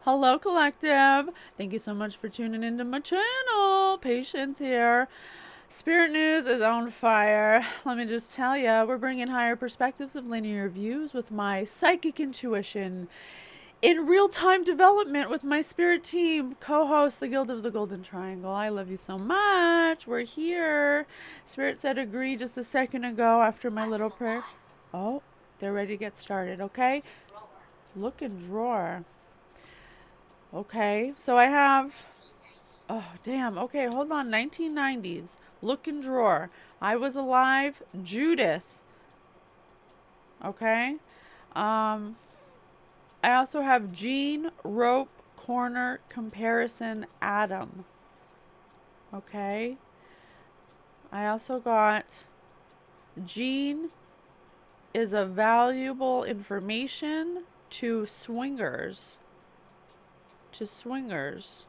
Hello, collective. Thank you so much for tuning into my channel. Patience here. Spirit news is on fire. Let me just tell you, we're bringing higher perspectives of linear views with my psychic intuition in real-time development with my spirit team, co-host, the Guild of the Golden Triangle. I love you so much. We're here. Spirit said agree just a second ago after my little prayer. Oh, they're ready to get started, okay? Look in drawer. Okay, so I have, oh damn, okay, hold on, 1990s, look in drawer. I was alive, Judith. Okay. Um, I also have Gene, rope, corner, comparison, Adam. Okay. I also got Gene is a valuable information to swingers. To swingers.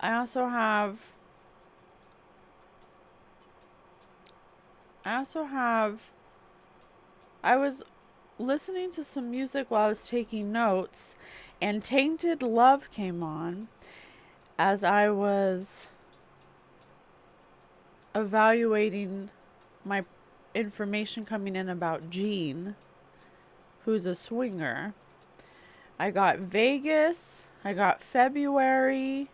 I also have I was listening to some music while I was taking notes, and Tainted Love came on as I was evaluating my information coming in about Jean, who's a swinger. I got Vegas, I got February,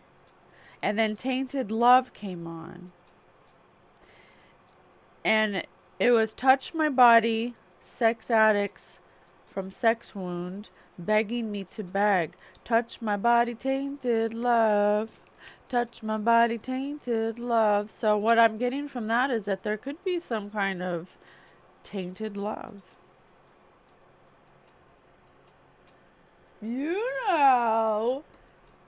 and then Tainted Love came on. And it was Touch My Body, Sex Addicts from Sex Wound, begging me to beg. Touch my body, tainted love. Touch my body, tainted love. So what I'm getting from that is that there could be some kind of tainted love. You know.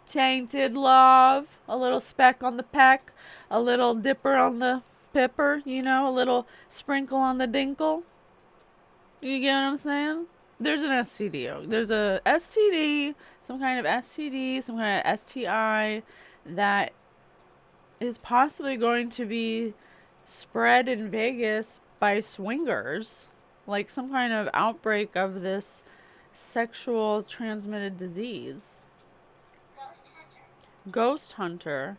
Tainted love. A little speck on the peck. A little dipper on the pepper, you know, a little sprinkle on the dinkle. You get what I'm saying? There's an STD. There's a STD, some kind of STD, some kind of STI that is possibly going to be spread in Vegas by swingers, like some kind of outbreak of this sexual transmitted disease. Ghost hunter. Ghost hunter.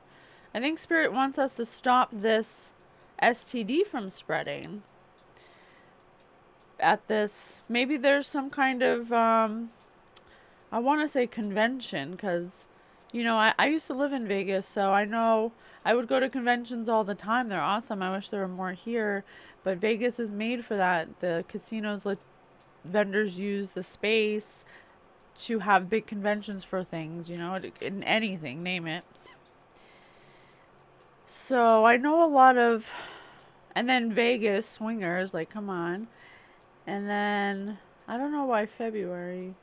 I think Spirit wants us to stop this STD from spreading at this. Maybe there's some kind of, I want to say convention, because, you know, I used to live in Vegas, so I know I would go to conventions all the time. They're awesome. I wish there were more here, but Vegas is made for that. The casinos let vendors use the space to have big conventions for things, you know, in anything, name it. So I know a lot of, and then Vegas swingers, like, come on. And then I don't know why February.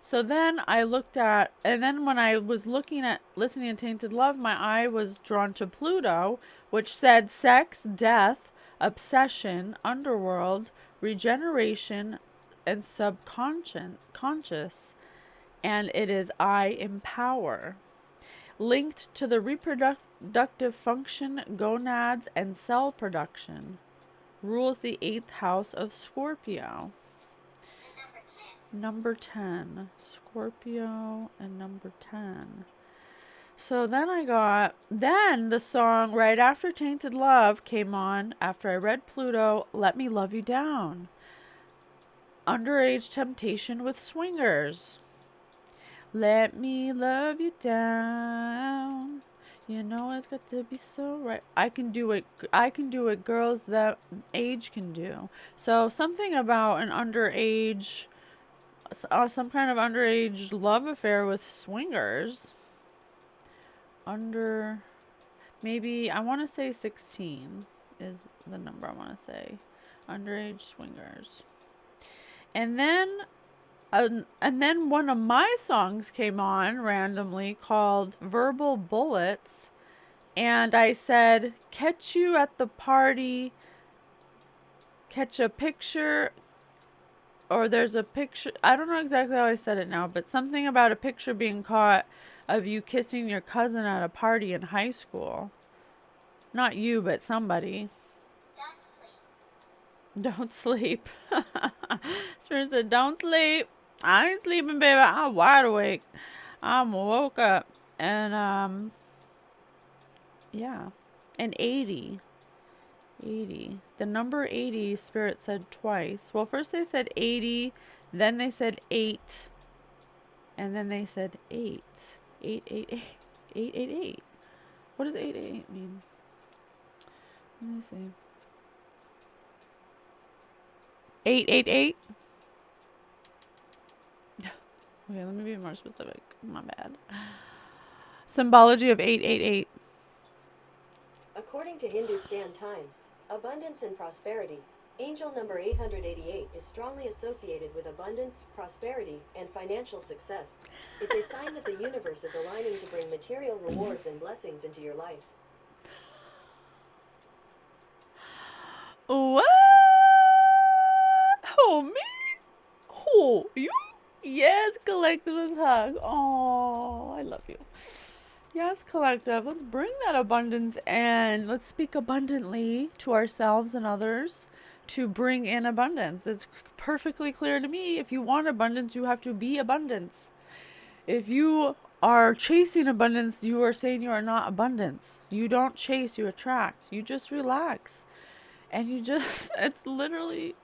So then I looked at, and then when I was looking at listening to Tainted Love, my eye was drawn to Pluto, which said sex, death, obsession, underworld, regeneration, and subconscious. And it is I empower. Linked to the reproductive function, gonads, and cell production. Rules the 8th house of Scorpio. And Number 10. Scorpio and number 10. So then the song right after Tainted Love came on after I read Pluto, Let Me Love You Down. Underage temptation with swingers. Let me love you down. You know it's got to be so right. I can do it girls that age can do. So something about an underage, some kind of underage love affair with swingers. Maybe I want to say 16 is the number I want to say. Underage swingers. And then one of my songs came on randomly called Verbal Bullets. And I said, catch you at the party, catch a picture, or there's a picture. I don't know exactly how I said it now, but something about a picture being caught of you kissing your cousin at a party in high school. Not you, but somebody. don't sleep. Don't sleep. Spirit said, don't sleep. I ain't sleeping, baby. I'm wide awake. woke up and yeah, and 80. 80. The number 80, Spirit said twice. Well, first they said 80, then they said 8, and then they said 8. 888. 888. What does 888 mean? Let me see. 888? Okay, let me be more specific. My bad. Symbology of 888. According to Hindustan Times, abundance and prosperity, angel number 888 is strongly associated with abundance, prosperity, and financial success. It's a sign that the universe is aligning to bring material rewards and blessings into your life. What? Oh, me? Who? You? Yes, Collectivist hug. Oh, I love you. Yes, Collective. Let's bring that abundance and let's speak abundantly to ourselves and others to bring in abundance. It's perfectly clear to me. If you want abundance, you have to be abundance. If you are chasing abundance, you are saying you are not abundance. You don't chase, you attract. You just relax. And you just, it's literally,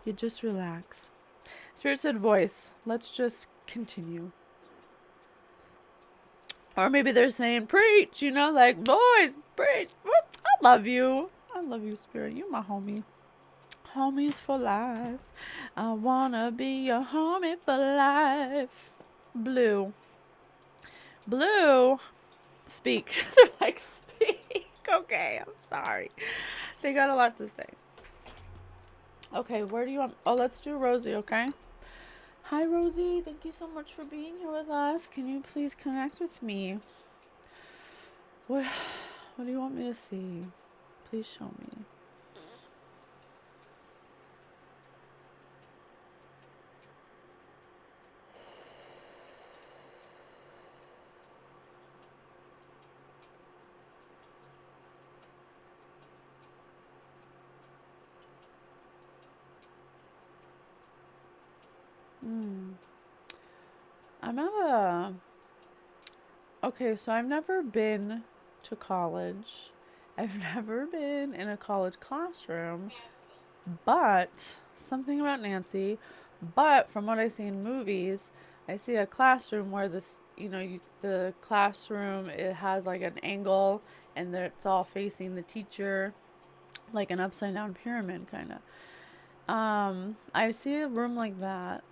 you just relax. Spirit said voice. Let's just continue. Or maybe they're saying preach, you know, like boys, preach. I love you. I love you, Spirit. You my homie. Homies for life. I wanna be your homie for life. Blue. Blue. Speak. They're like, speak. Okay, I'm sorry. They got a lot to say. Okay, where do you want? Oh, let's do Rosie, okay? Hi, Rosie. Thank you so much for being here with us. Can you please connect with me? What do you want me to see? Please show me. I'm at a... Okay, so I've never been to college. I've never been in a college classroom. But, something about Nancy. But, from what I see in movies, I see a classroom where this, the classroom, it has like an angle and it's all facing the teacher, like an upside down pyramid kind of. I see a room like that.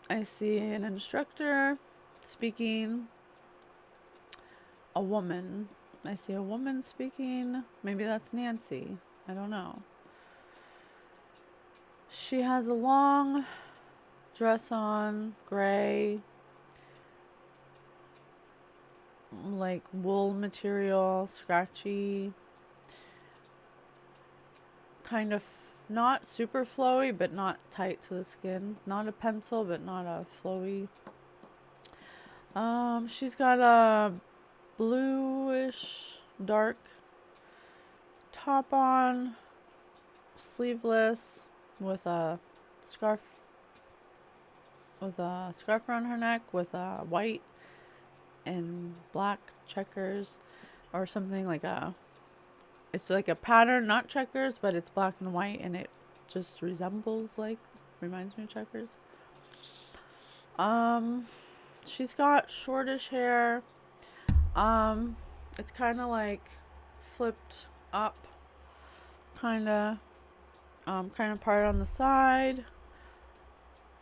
I see an instructor speaking, a woman. I see a woman speaking. Maybe that's Nancy. I don't know. She has a long dress on, gray, like wool material, scratchy, kind of not super flowy, but not tight to the skin. Not a pencil, but not a flowy. She's got a bluish dark top on, sleeveless, with a scarf around her neck with white and black checkers, or something like it's like a pattern, not checkers, but it's black and white, and it just reminds me of checkers. She's got shortish hair. It's kind of like flipped up, kind of part on the side.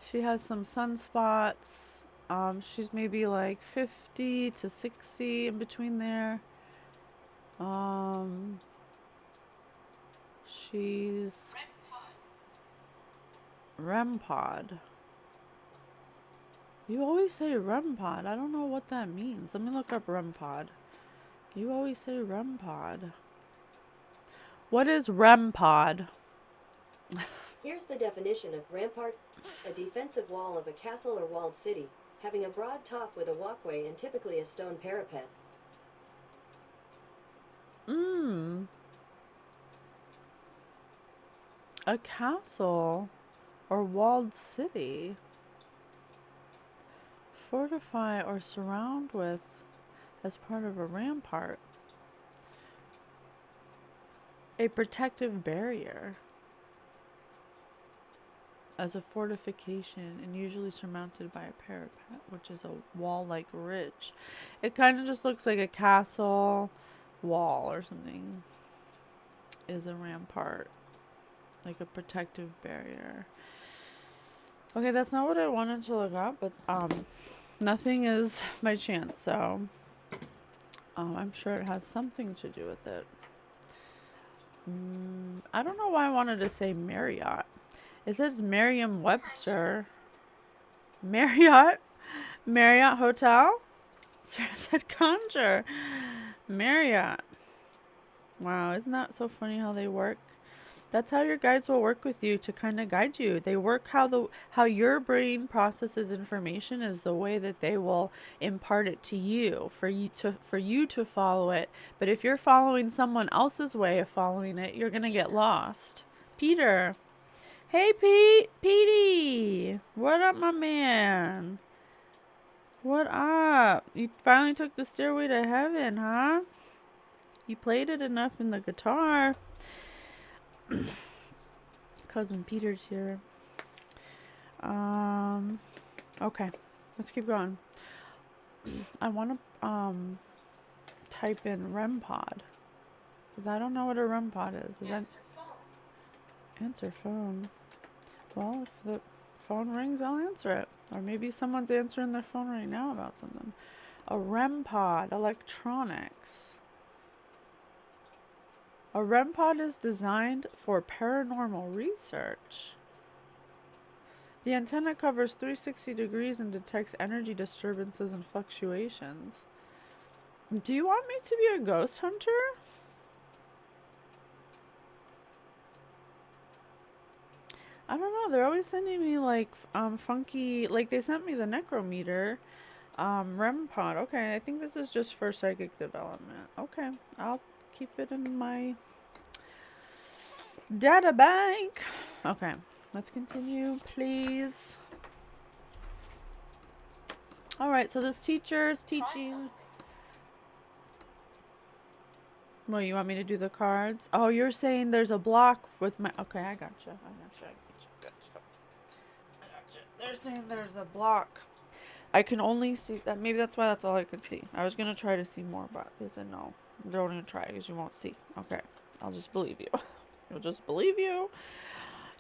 She has some sunspots. She's maybe like 50 to 60, in between there. She's REM pod. You always say REM pod. I don't know what that means. Let me look up REM pod. You always say REM pod. What is REM pod? Here's the definition of rampart: a defensive wall of a castle or walled city, having a broad top with a walkway and typically a stone parapet. A castle or walled city. fortify or surround with as part of a rampart. A protective barrier. As a fortification and usually surmounted by a parapet, which is a wall-like ridge. It kind of just looks like a castle wall or something. Is a rampart. Like a protective barrier. Okay, that's not what I wanted to look up, but nothing is by chance, so I'm sure it has something to do with it. I don't know why I wanted to say Marriott. It says Merriam-Webster. Marriott Hotel? Sarah said conjure. Marriott. Wow, isn't that so funny how they work? That's how your guides will work with you to kind of guide you. They work how your brain processes information is the way that they will impart it to you for you to follow it. But if you're following someone else's way of following it, you're gonna get lost. Peter. Hey Petey. What up, my man? What up? You finally took the stairway to heaven, huh? You played it enough in the guitar. Cousin Peter's here. Okay, let's keep going. I want to type in REM pod because I don't know what a REM pod is. Answer phone. Well, if the phone rings, I'll answer it. Or maybe someone's answering their phone right now about something. A REM pod, electronics. A REM pod is designed for paranormal research. The antenna covers 360 degrees and detects energy disturbances and fluctuations. Do you want me to be a ghost hunter? I don't know. They're always sending me like funky, like they sent me the necrometer REM pod. Okay, I think this is just for psychic development. Okay, I'll keep it in my data bank. Okay, let's continue, please. All right, so this teacher is teaching. Well, you want me to do the cards? Oh, you're saying there's a block with my... Okay, I gotcha. They're saying there's a block. I can only see that. Maybe that's why that's all I could see. I was going to try to see more, but they said no. Don't even try because you won't see. Okay, I'll just believe you. You'll just believe you.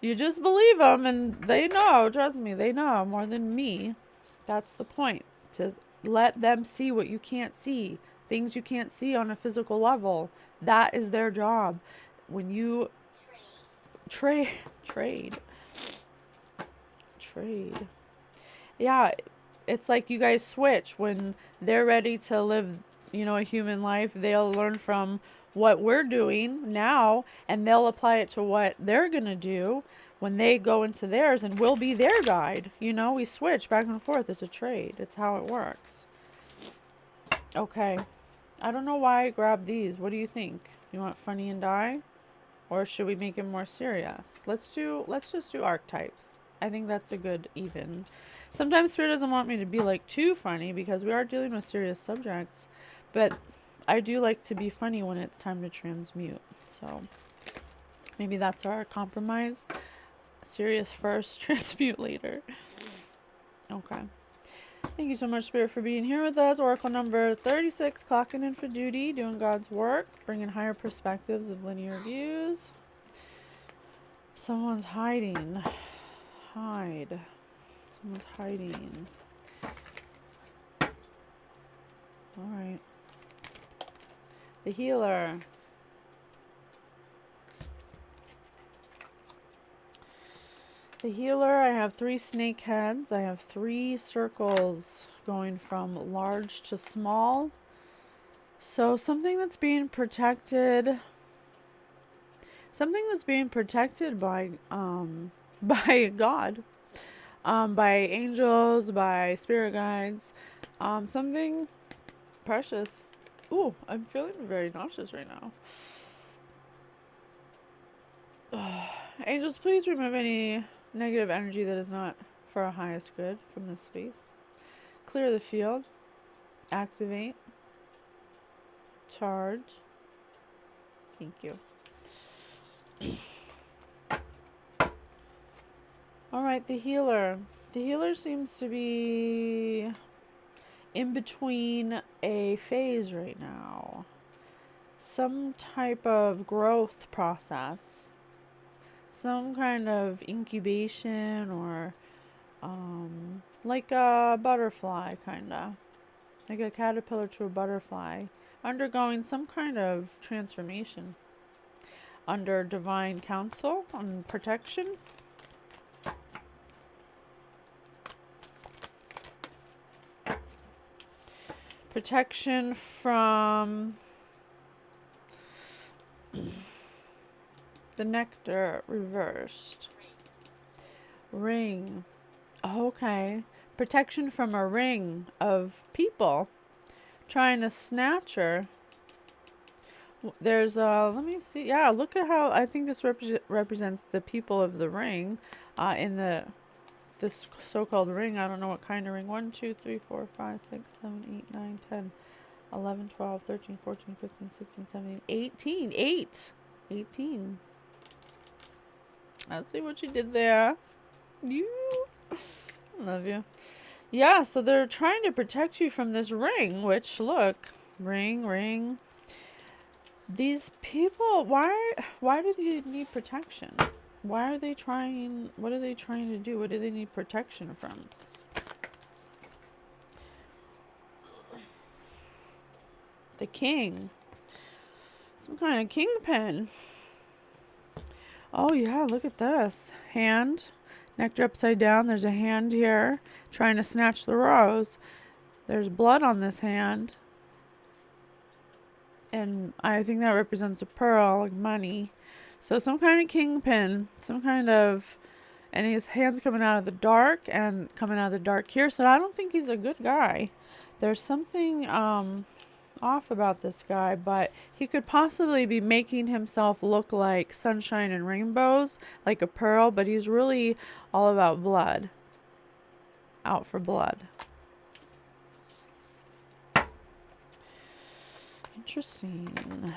You just believe them and they know. Trust me, they know more than me. That's the point. To let them see what you can't see. Things you can't see on a physical level. That is their job. When you trade. Yeah, it's like you guys switch. When they're ready to live, a human life, they'll learn from what we're doing now and they'll apply it to what they're going to do when they go into theirs, and we'll be their guide. We switch back and forth. It's a trade. It's how it works. Okay. I don't know why I grabbed these. What do you think? You want funny and die? Or should we make it more serious? Let's just do archetypes. I think that's a good even. Sometimes Spirit doesn't want me to be like too funny because we are dealing with serious subjects. But I do like to be funny when it's time to transmute. So maybe that's our compromise. Serious first, transmute later. Okay. Thank you so much, Spirit, for being here with us. Oracle number 36, clocking in for duty, doing God's work, bringing higher perspectives of linear views. Someone's hiding. Hide. Someone's hiding. All right. The healer. The healer, I have 3 snake heads. I have 3 circles going from large to small. So something that's being protected. Something that's being protected by God. By angels, by spirit guides. Something precious. Ooh, I'm feeling very nauseous right now. Angels, please remove any negative energy that is not for our highest good from this space. Clear the field. Activate. Charge. Thank you. Alright, the healer. The healer seems to be in between a phase right now. Some type of growth process. Some kind of incubation or like a butterfly, kinda. Like a caterpillar to a butterfly. Undergoing some kind of transformation. Under divine counsel and protection. Protection from the nectar reversed. Ring. Okay. Protection from a ring of people trying to snatch her. There's let me see. Yeah, look at how I think this represents the people of the ring in this so-called ring. I don't know what kind of ring. 1, 2, 3, 4, 5, 6, 7, 8, 9, 10, 11, 12, 13, 14, 15, 16, 17, 18. 18. I see what you did there. You. Love you. Yeah, so they're trying to protect you from this ring, which, look, ring. These people, why do they need protection? Why are they trying, what are they trying to do? What do they need protection from? The king. Some kind of kingpin. Oh yeah, look at this. Hand. Nectar upside down. There's a hand here trying to snatch the rose. There's blood on this hand. And I think that represents a pearl, like money. So some kind of kingpin. Some kind of... And his hand's coming out of the dark and coming out of the dark here. So I don't think he's a good guy. There's something off about this guy, but he could possibly be making himself look like sunshine and rainbows, like a pearl, but he's really all about blood. Out for blood. Interesting.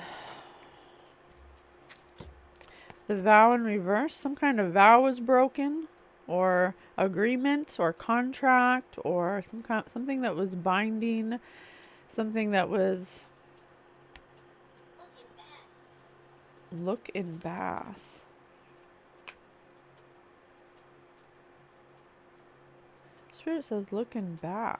The vow in reverse. Some kind of vow was broken, or agreement, or contract, or something that was binding, something that was. Look in bath. Spirit says, look in bath.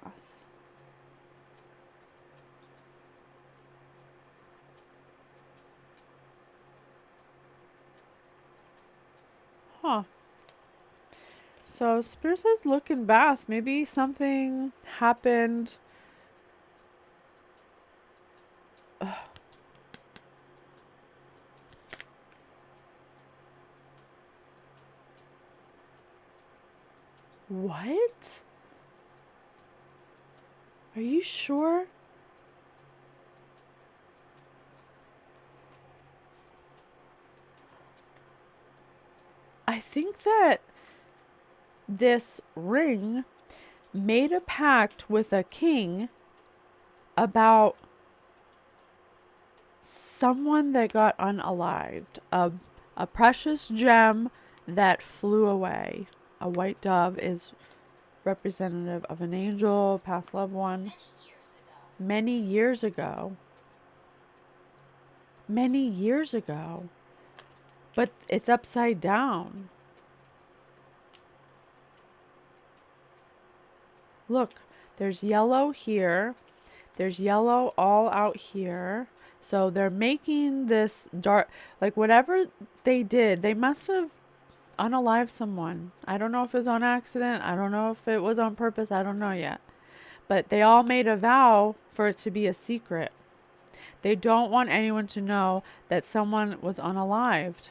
Huh. So Spirit says look in bath. Maybe something happened. Ugh. What? Are you sure? I think that this ring made a pact with a king about someone that got unalived. A precious gem that flew away. A white dove is representative of an angel, past loved one. Many years ago. Many years ago. But it's upside down. Look, there's yellow here. There's yellow all out here. So they're making this dark, like whatever they did, they must have unalived someone. I don't know if it was on accident. I don't know if it was on purpose. I don't know yet. But they all made a vow for it to be a secret. They don't want anyone to know that someone was unalived.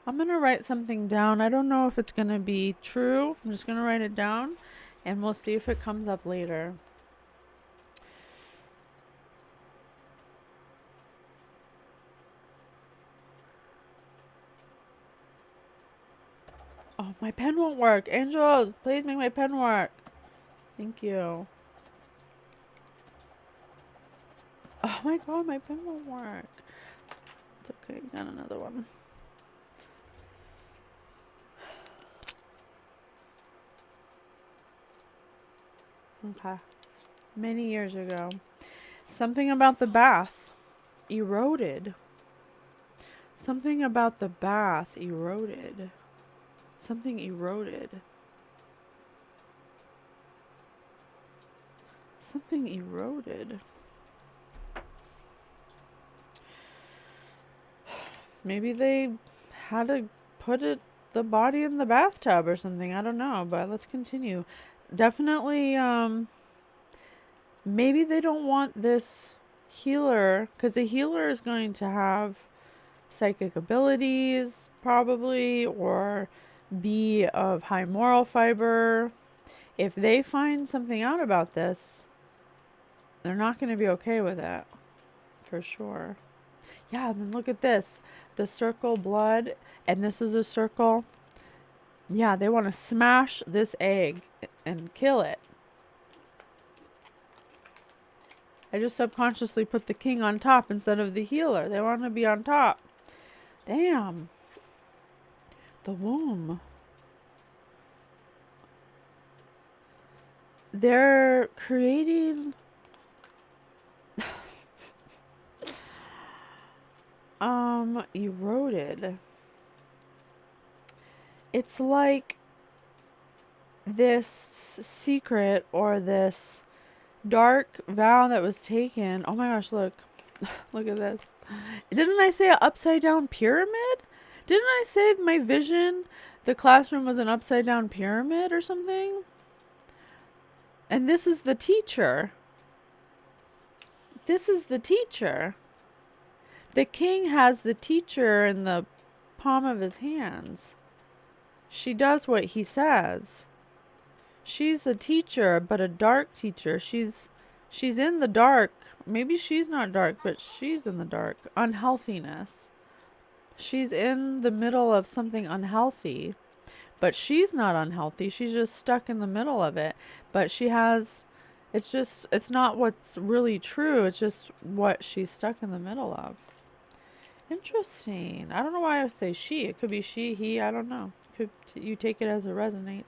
I'm going to write something down. I don't know if it's going to be true. I'm just going to write it down and we'll see if it comes up later. Oh, my pen won't work. Angels, please make my pen work. Thank you. Oh my god, my pen won't work. It's okay, got another one. Okay. Many years ago. Something about the bath eroded. Something about the bath eroded. Something eroded. Something eroded. Maybe they had to put the body in the bathtub or something. I don't know, but let's continue. Definitely, maybe they don't want this healer, because the healer is going to have psychic abilities, probably, or be of high moral fiber. If they find something out about this, they're not going to be okay with it, for sure. Yeah, and then look at this. The circle blood, and this is a circle. Yeah, they want to smash this egg and kill it. I just subconsciously put the king on top instead of the healer. They want to be on top. Damn. The womb. They're creating... eroded. It's like this secret or this dark vow that was taken. Oh my gosh, look. Look at this. Didn't I say an upside down pyramid? Didn't I say my vision, the classroom was an upside down pyramid or something? And this is the teacher. This is the teacher. The king has the teacher in the palm of his hands. She does what he says. She's a teacher, but a dark teacher. She's in the dark. Maybe she's not dark, but she's in the dark. Unhealthiness. She's in the middle of something unhealthy, but she's not unhealthy. She's just stuck in the middle of it. But she has, it's not what's really true. It's just what she's stuck in the middle of. Interesting. I don't know why I say she. It could be she, he, I don't know. You take it as it resonates.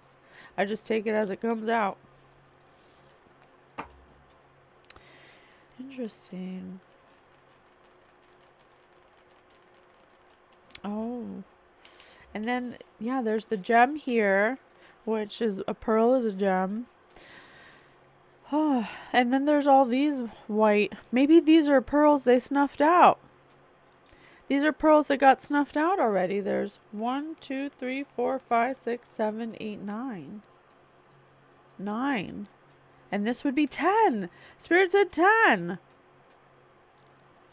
I just take it as it comes out. Interesting. Oh. And then, yeah, there's the gem here, which is a pearl is a gem. Oh, and then there's all these white. Maybe these are pearls they snuffed out. These are pearls that got snuffed out already. There's 1, 2, 3, 4, 5, 6, 7, 8, 9. 9. And this would be 10. Spirit said 10.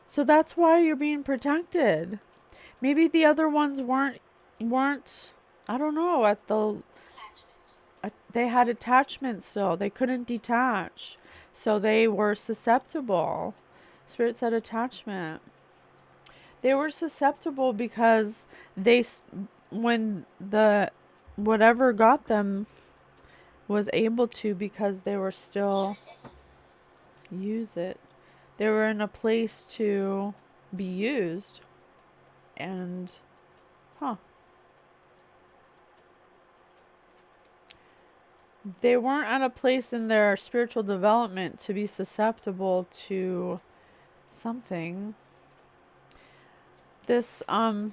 So that's why you're being protected. Maybe the other ones weren't I don't know, at the they had attachment still. They couldn't detach. So they were susceptible. Spirit said attachment. They were susceptible because when the whatever got them was able to, because they were still use it. They were in a place to be used. And they weren't at a place in their spiritual development to be susceptible to something. This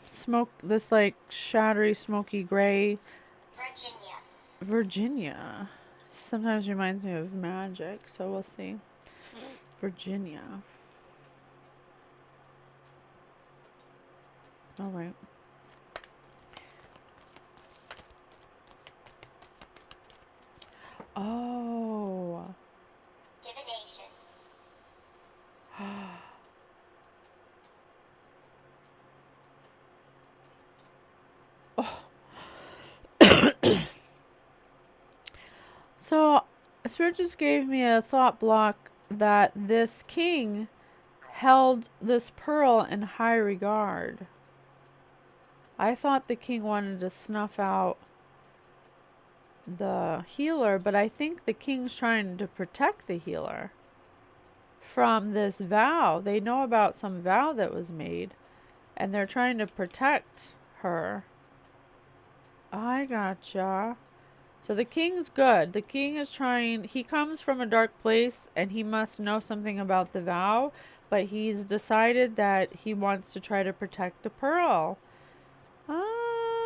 smoke, this like shattery smoky gray Virginia sometimes reminds me of magic, so we'll see. Virginia. All right. Oh. Divination. So, Spirit just gave me a thought block that this king held this pearl in high regard. I thought the king wanted to snuff out the healer, but I think the king's trying to protect the healer from this vow. They know about some vow that was made, and they're trying to protect her. I gotcha. So the king's good. The king is trying, he comes from a dark place and he must know something about the vow, but he's decided that he wants to try to protect the pearl. Oh.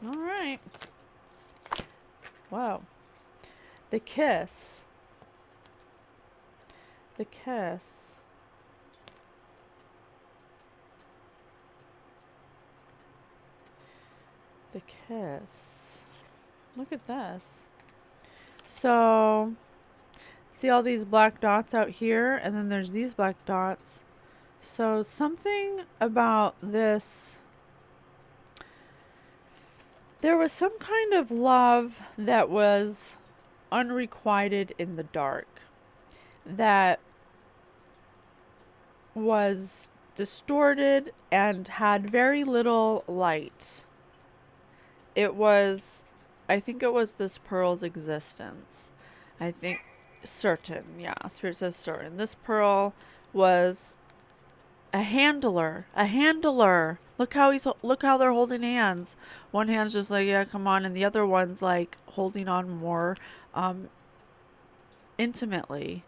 All right. Wow. The kiss. The kiss. The kiss. Look at this. So, see all these black dots out here, and then there's these black dots. So something about this, there was some kind of love that was unrequited in the dark, that was distorted and had very little light. It was, I think it was this pearl's existence. I think certain, yeah, Spirit says certain. This pearl was a handler, a handler. Look how they're holding hands. One hand's just like, yeah, come on, and the other one's like holding on more intimately.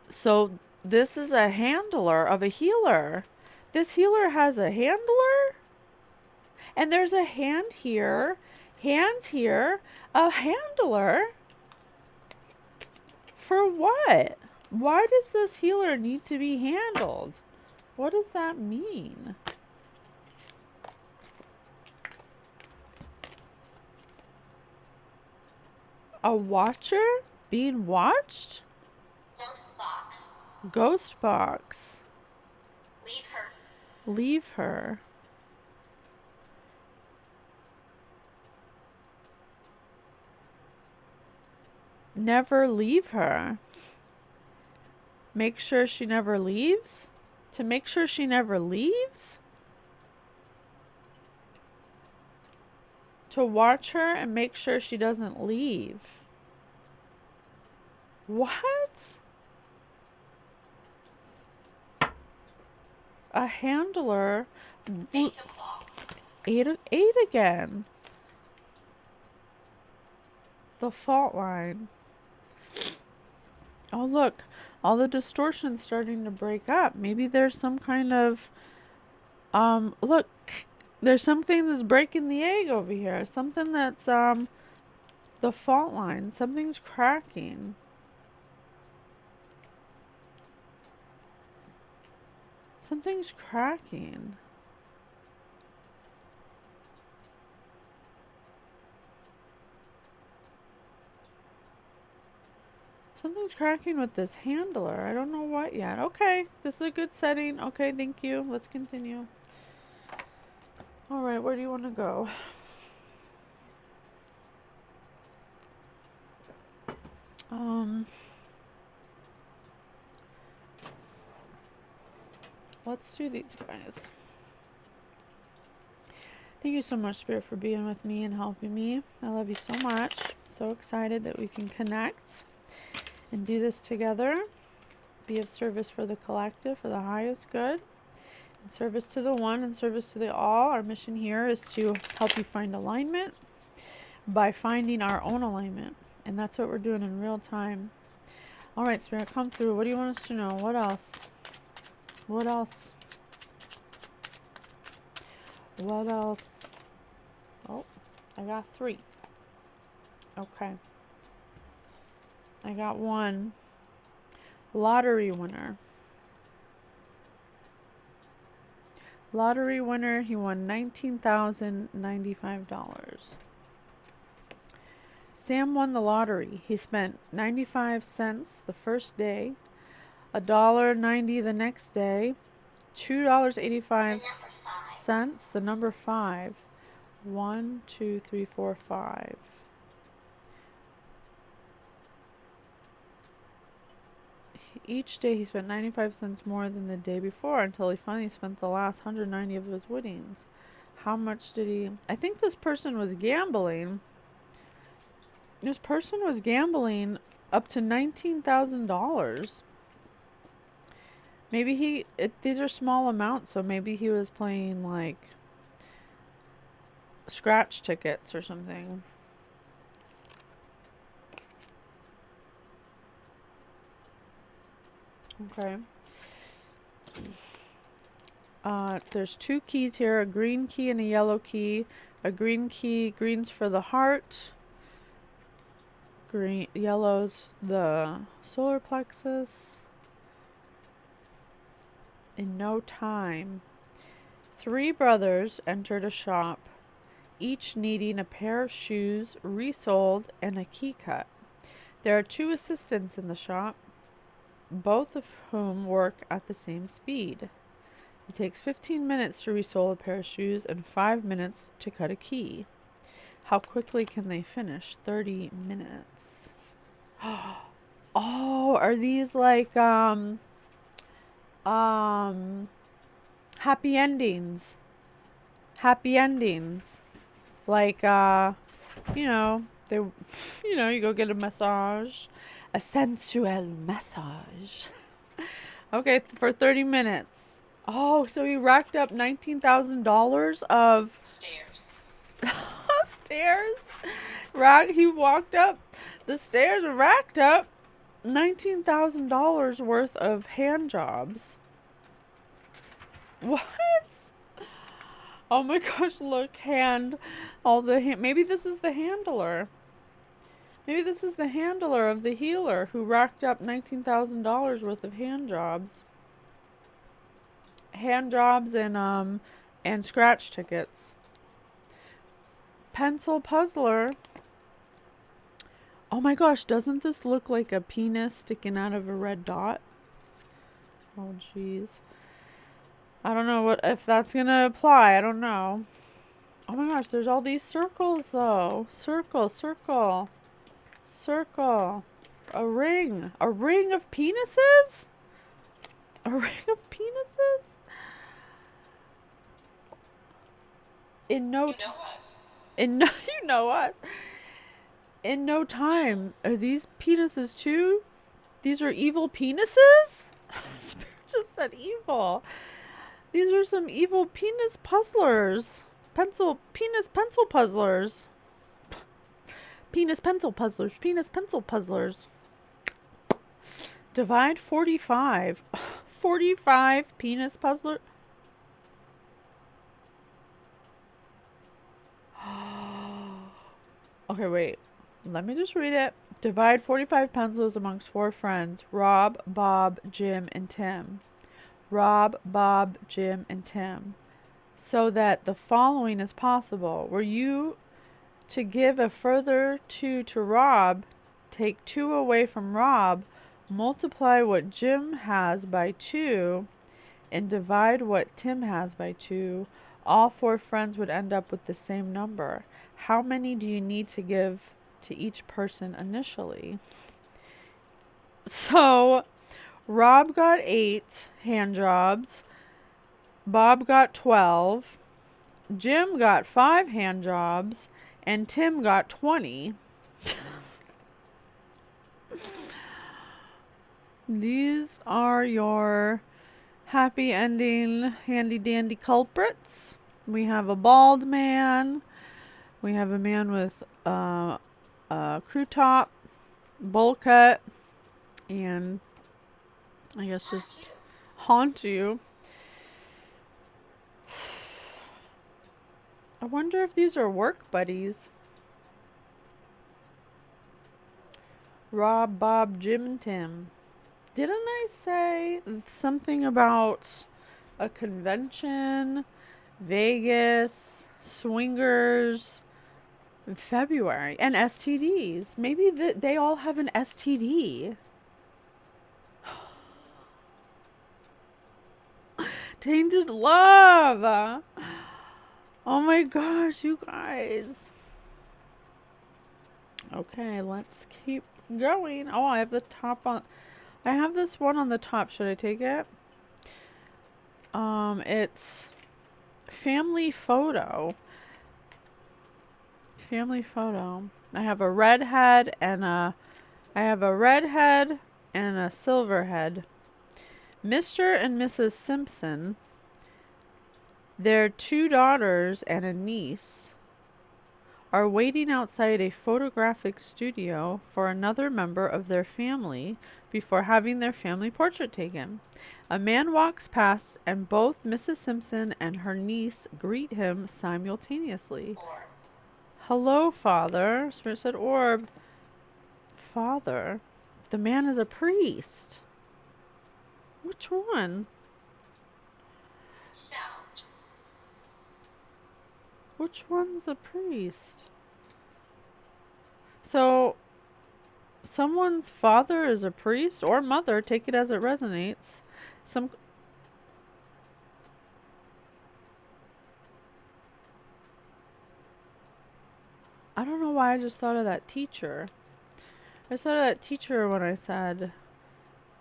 So this is a handler of a healer. This healer has a handler, and there's a hand here, hands here, a handler. For what? Why does this healer need to be handled? What does that mean? A watcher? Being watched? Ghost box. Ghost box. Leave her. Leave her. Never leave her. Make sure she never leaves? To make sure she never leaves? To watch her and make sure she doesn't leave. What? A handler. Fake o'clock. Eight again. The fault line. Oh, look. All the distortion's starting to break up. Maybe there's some kind of... look. There's something that's breaking the egg over here. Something that's, the fault line. Something's cracking. Something's cracking. Something's cracking with this handler. I don't know what yet. Okay, this is a good setting. Okay, thank you. Let's continue. All right, where do you want to go? Let's do these guys. Thank you so much, Spirit, for being with me and helping me. I love you so much. So excited that we can connect and do this together. Be of service for the collective, for the highest good. In service to the one and service to the all. Our mission here is to help you find alignment by finding our own alignment. And that's what we're doing in real time. All right, Spirit, come through. What do you want us to know? What else? What else? What else? Oh, I got 3. Okay. I got 1. Lottery winner. Lottery winner, he won $19,095. Sam won the lottery. He spent 95 cents the first day, $1.90 the next day, $2.85 the number 5. 1, 2, 3, 4, 5. Each day he spent 95 cents more than the day before until he finally spent the last 190 of his winnings. How much did he... I think this person was gambling. This person was gambling up to $19,000. Maybe these are small amounts, so maybe he was playing like scratch tickets or something. Okay. There's two keys here, a green key and a yellow key. A green key, green's for the heart. Green, yellow's the solar plexus. In no time, 3 brothers entered a shop, each needing a pair of shoes resoled and a key cut. There are 2 assistants in the shop, both of whom work at the same speed. It takes 15 minutes to resole a pair of shoes and 5 minutes to cut a key. How quickly can they finish? 30 minutes. Oh, are these like happy endings? Happy endings. Like you know, you go get a massage, a sensual massage. Okay, for 30 minutes. Oh, so he racked up $19,000 of Stairs. stairs. He walked up the stairs and racked up $19,000 worth of hand jobs. What? Oh my gosh, look, maybe this is the handler. Maybe this is the handler of the healer who racked up $19,000 worth of hand jobs. Hand jobs and scratch tickets. Pencil puzzler. Oh my gosh, doesn't this look like a penis sticking out of a red dot? Oh jeez. I don't know if that's gonna apply. I don't know. Oh my gosh, there's all these circles though. Circle, circle, circle. A ring. A ring of penises? A ring of penises? You know what? In no time. Are these penises too? These are evil penises? Spirit just said evil. These are some evil penis puzzlers. Penis pencil puzzlers. Penis pencil puzzlers. Penis pencil puzzlers. Divide 45. 45 penis puzzler. Okay, wait. Let me just read it. Divide 45 pencils amongst 4 friends. Rob, Bob, Jim, and Tim. Rob, Bob, Jim, and Tim. So that the following is possible. Were you to give a further 2 to Rob, take 2 away from Rob, multiply what Jim has by 2, and divide what Tim has by 2, all 4 friends would end up with the same number. How many do you need to give to each person initially? So, Rob got 8 hand jobs. Bob got 12. Jim got 5 hand jobs. And Tim got 20. These are your happy ending handy dandy culprits. We have a bald man. We have a man with a crew top, bowl cut, and I guess just haunt you. I wonder if these are work buddies. Rob, Bob, Jim, and Tim. Didn't I say something about a convention, Vegas, swingers, in February, and STDs? Maybe they all have an STD. Tainted love. Oh my gosh, you guys. Okay, let's keep going. Oh, I have the top on. I have this one on the top. Should I take it? It's family photo. Family photo. I have a redhead and a silver head. Mr. and Mrs. Simpson, their 2 daughters and a niece, are waiting outside a photographic studio for another member of their family before having their family portrait taken. A man walks past and both Mrs. Simpson and her niece greet him simultaneously. Orb. Hello, Father. Spirit said, Orb. Father. The man is a priest. Which one? Sound. Which one's a priest? So, someone's father is a priest or mother, take it as it resonates. I don't know why I just thought of that teacher. I thought of that teacher when I said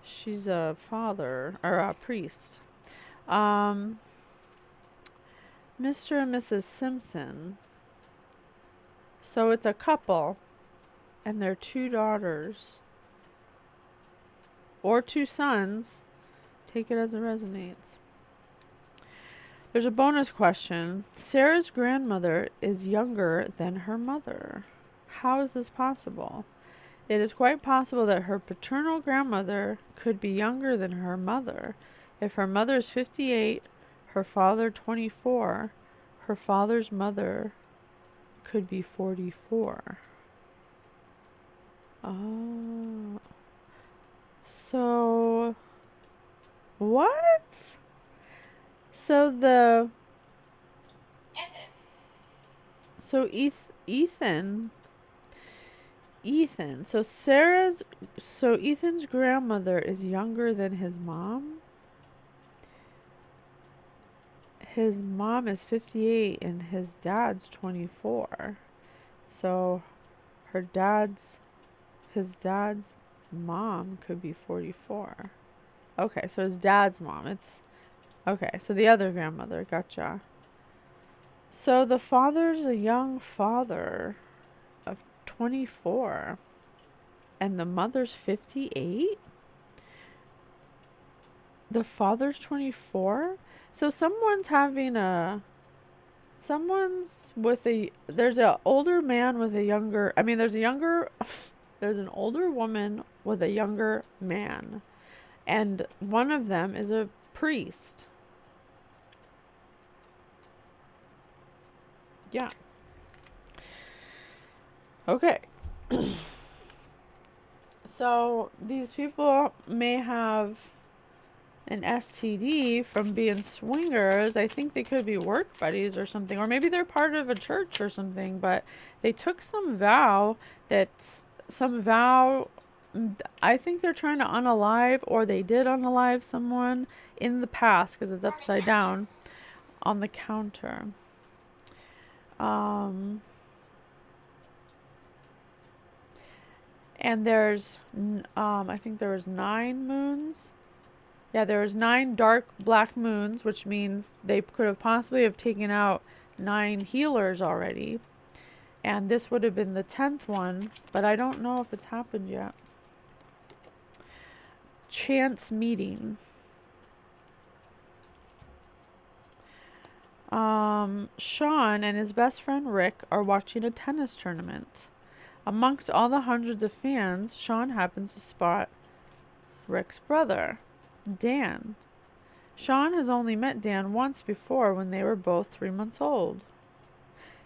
she's a father or a priest. Mr. and Mrs. Simpson. So it's a couple and their 2 daughters or 2 sons. Take it as it resonates. There's a bonus question. Sarah's grandmother is younger than her mother. How is this possible? It is quite possible that her paternal grandmother could be younger than her mother. If her mother is 58, her father 24, her father's mother could be 44. Oh. So, what? So Ethan. So Ethan's grandmother is younger than his mom. His mom is 58 and his dad's 24. So his dad's mom could be 44. Okay, so his dad's mom. Okay, so the other grandmother, gotcha. So the father's a young father of 24. And the mother's 58? The father's 24? So there's an older man with a younger, there's an older woman with a younger man. And one of them is a priest. Yeah. Okay. So these people may have an STD from being swingers. I think they could be work buddies or something, or maybe they're part of a church or something, but they took some vow. I think they're trying to unalive, or they did unalive someone in the past because it's upside down on the counter. And there's, I think there was 9 moons. Yeah, there was 9 dark black moons, which means they could have possibly have taken out 9 healers already. And this would have been the 10th one, but I don't know if it's happened yet. Chance meeting. Sean and his best friend Rick are watching a tennis tournament. Amongst all the hundreds of fans, Sean happens to spot Rick's brother, Dan. Sean has only met Dan once before when they were both 3 months old.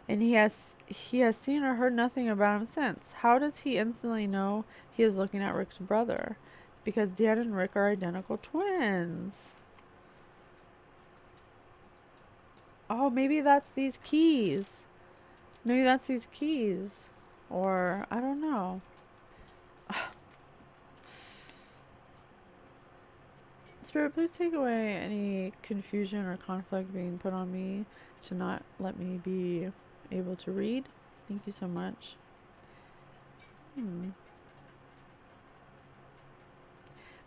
And he has seen or heard nothing about him since. How does he instantly know he is looking at Rick's brother? Because Dan and Rick are identical twins. Oh, maybe that's these keys. Or, I don't know. Spirit, please take away any confusion or conflict being put on me to not let me be able to read. Thank you so much.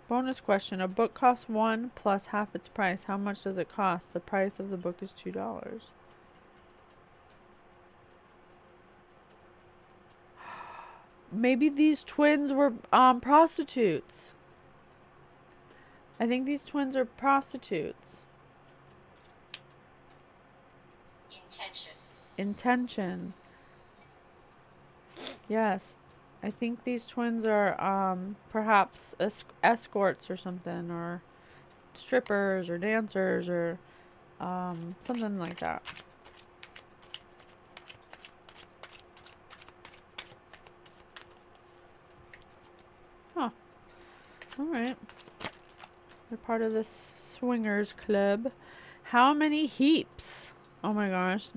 Bonus question. A book costs $1 plus half its price. How much does it cost? The price of the book is $2. Maybe these twins were prostitutes. I think these twins are prostitutes. Intention. Intention. Yes. I think these twins are perhaps escorts or something, or strippers or dancers or something like that. Huh. Alright. They're part of this swingers club. How many heaps? Oh my gosh.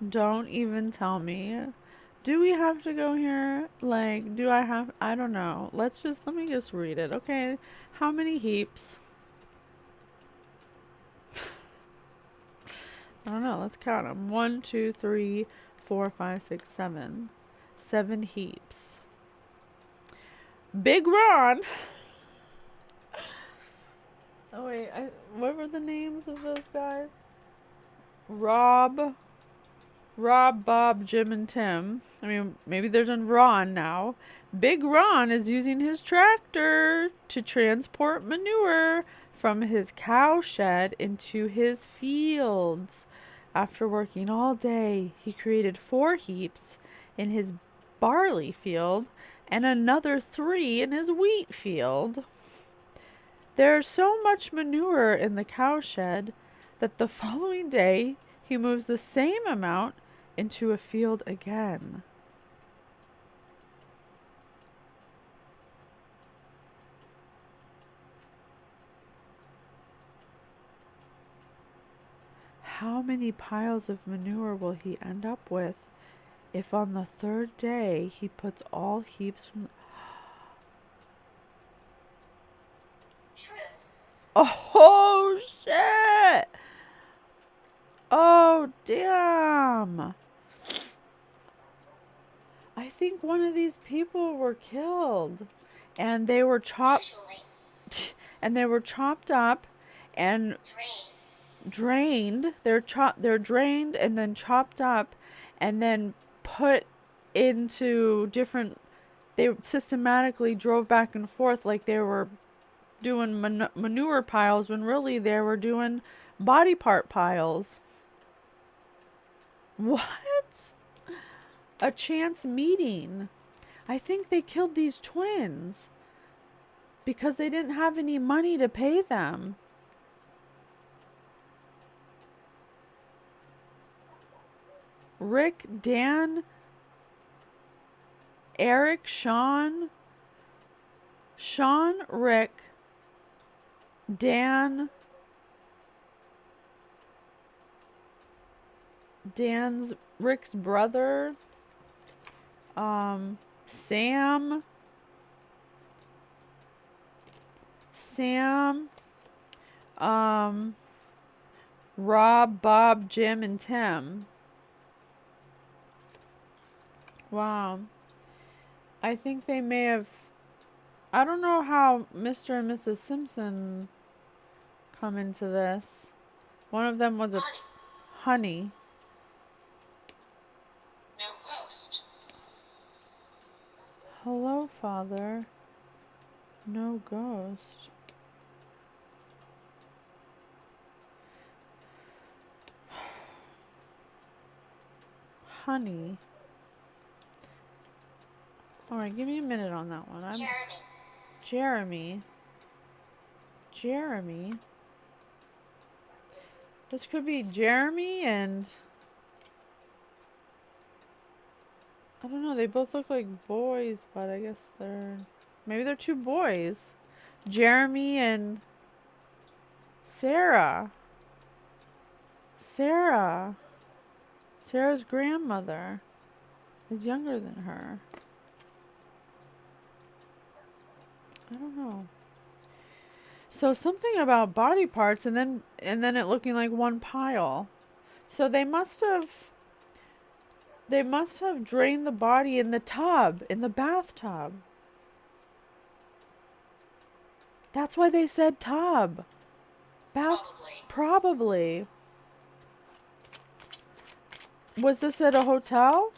Don't even tell me. Do we have to go here? Like, I don't know. Let me just read it, okay? How many heaps? I don't know. Let's count them. 1, 2, 3, 4, 5, 6, 7. 7 heaps. Big Ron. Oh wait, what were the names of those guys? Rob, Bob, Jim, and Tim. I mean, maybe there's a Ron now. Big Ron is using his tractor to transport manure from his cow shed into his fields. After working all day, he created 4 heaps in his barley field and another 3 in his wheat field. There's so much manure in the cow shed that the following day he moves the same amount into a field again. How many piles of manure will he end up with if on the 3rd day he puts all heaps from... True. Oh, shit! Oh, damn! I think one of these people were killed. And they were chopped... Usually. And they were chopped up and drained. They're drained and then chopped up and then put into different... They systematically drove back and forth like they were doing manure piles when really they were doing body part piles. What? A chance meeting. I think they killed these twins because they didn't have any money to pay them. Rick, Dan, Eric, Sean, Rick, Dan, Rick's brother, Sam, Rob, Bob, Jim, and Tim. Wow. I think they may have... I don't know how Mr. and Mrs. Simpson come into this. One of them was a honey. No ghost. Hello, Father. No ghost. Honey. Alright, give me a minute on that one. Jeremy. This could be Jeremy and... I don't know, they both look like boys, but I guess maybe they're 2 boys. Jeremy and Sarah. Sarah's grandmother is younger than her. I don't know. So something about body parts and then it looking like one pile. So they must have drained the body in the bathtub. That's why they said tub. Bath. Probably. Probably. Was this at a hotel?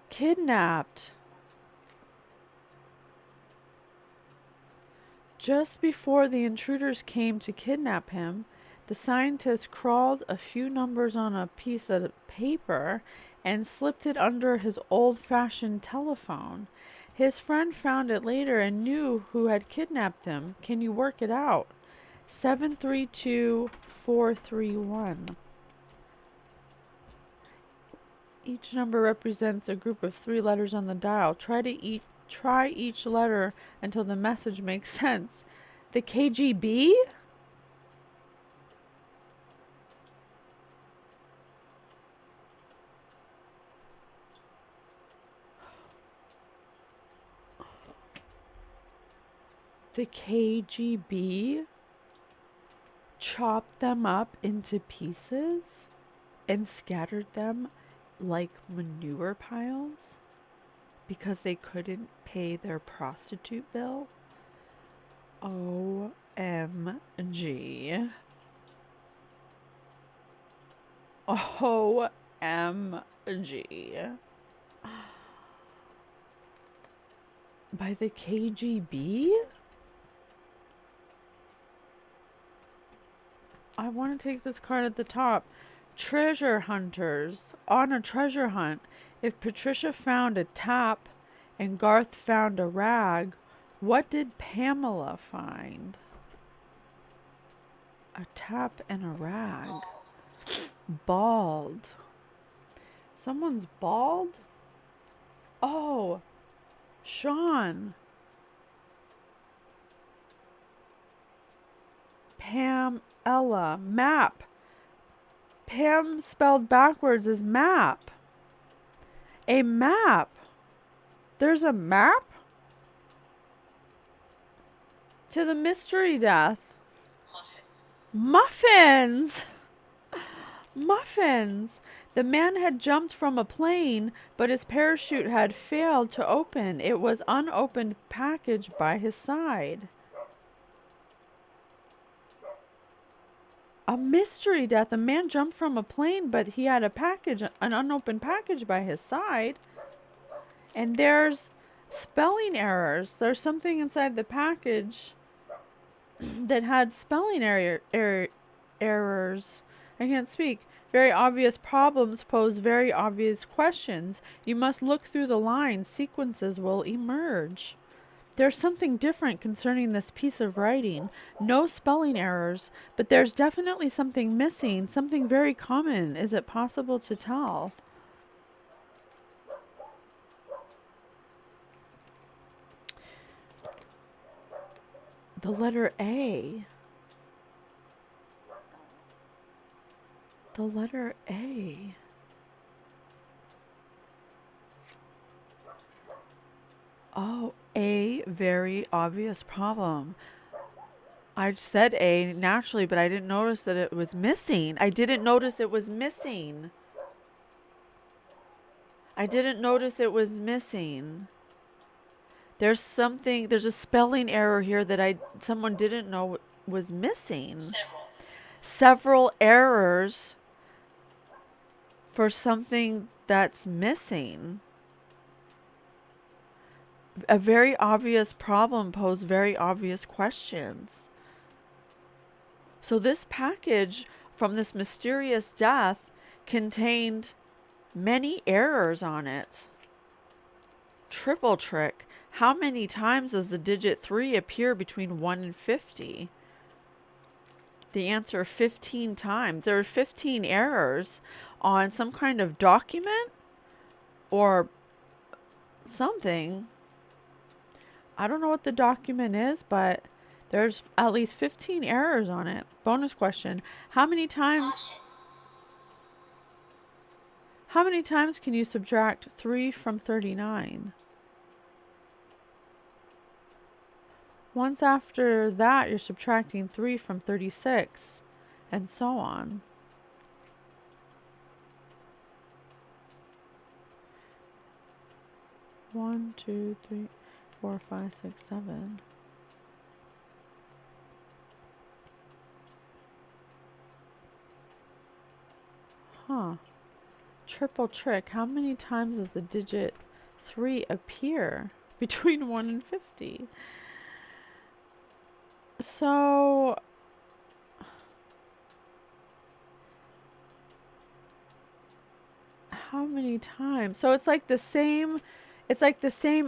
Kidnapped. Just before the intruders came to kidnap him, the scientist crawled a few numbers on a piece of paper and slipped it under his old-fashioned telephone. His friend found it later and knew who had kidnapped him. Can you work it out? 732431. Each number represents a group of 3 letters on the dial. Try each letter until the message makes sense. The KGB? The KGB chopped them up into pieces and scattered them like manure piles because they couldn't pay their prostitute bill. OMG. OMG. By the KGB? I want to take this card at the top. Treasure hunters on a treasure hunt. If Patricia found a tap and Garth found a rag, what did Pamela find? A tap and a rag. Bald. Someone's bald? Oh, Sean. Ella. Map. Pam spelled backwards is map. A map. There's a map? To the mystery death. Muffins. Muffins. The man had jumped from a plane, but his parachute had failed to open. It was unopened package by his side. A mystery death. A man jumped from a plane, but he had an unopened package by his side. And there's spelling errors. There's something inside the package that had spelling errors. I can't speak. Very obvious problems pose very obvious questions. You must look through the lines. Sequences will emerge. There's something different concerning this piece of writing. No spelling errors, but there's definitely something missing, something very common. Is it possible to tell? The letter A. The letter A. Oh, a very obvious problem. I said A naturally, but I didn't notice that it was missing. I didn't notice it was missing. There's a spelling error here that someone didn't know was missing. Several errors for something that's missing. A very obvious problem posed very obvious questions. So this package from this mysterious death contained many errors on it. Triple trick. How many times does the digit 3 appear between 1 and 50? The answer, 15 times. There are 15 errors on some kind of document or something. I don't know what the document is, but there's at least 15 errors on it. Bonus question. How many times can you subtract 3 from 39? Once after that, you're subtracting 3 from 36, and so on. One, two, three, 4, 5, 6, 7. Huh. Triple trick. How many times does the digit 3 appear between 1 and 50? So how many times? So it's like the same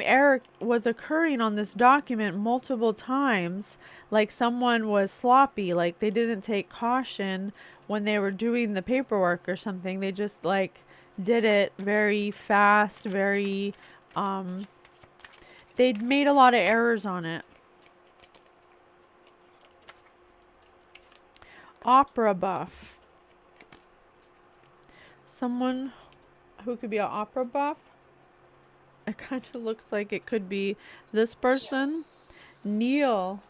error was occurring on this document multiple times. Like someone was sloppy, like they didn't take caution when they were doing the paperwork or something. They just like did it very fast, very they'd made a lot of errors on it. Opera buff. Someone who could be an opera buff. It kind of looks like it could be this person. Neil.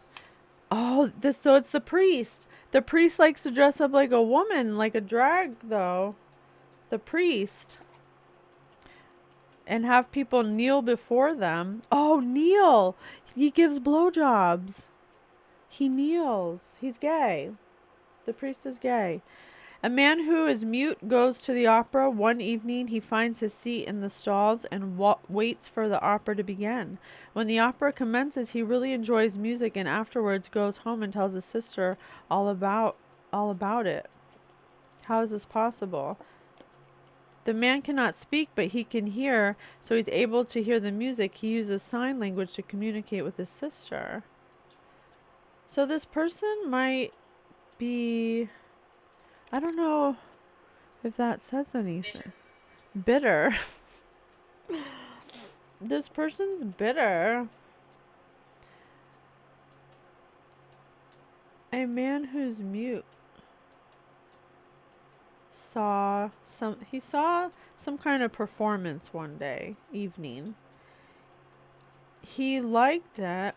Oh, so it's the priest. The priest likes to dress up like a woman, like a drag though. The priest. And have people kneel before them. Oh, Neil. He gives blowjobs. He kneels. He's gay. The priest is gay. A man who is mute goes to the opera. One evening, he finds his seat in the stalls and waits for the opera to begin. When the opera commences, he really enjoys music and afterwards goes home and tells his sister all about it. How is this possible? The man cannot speak, but he can hear, so he's able to hear the music. He uses sign language to communicate with his sister. So this person might be... I don't know if that says anything. Bitter. This person's bitter. A man who's mute saw some kind of performance one evening. He liked it.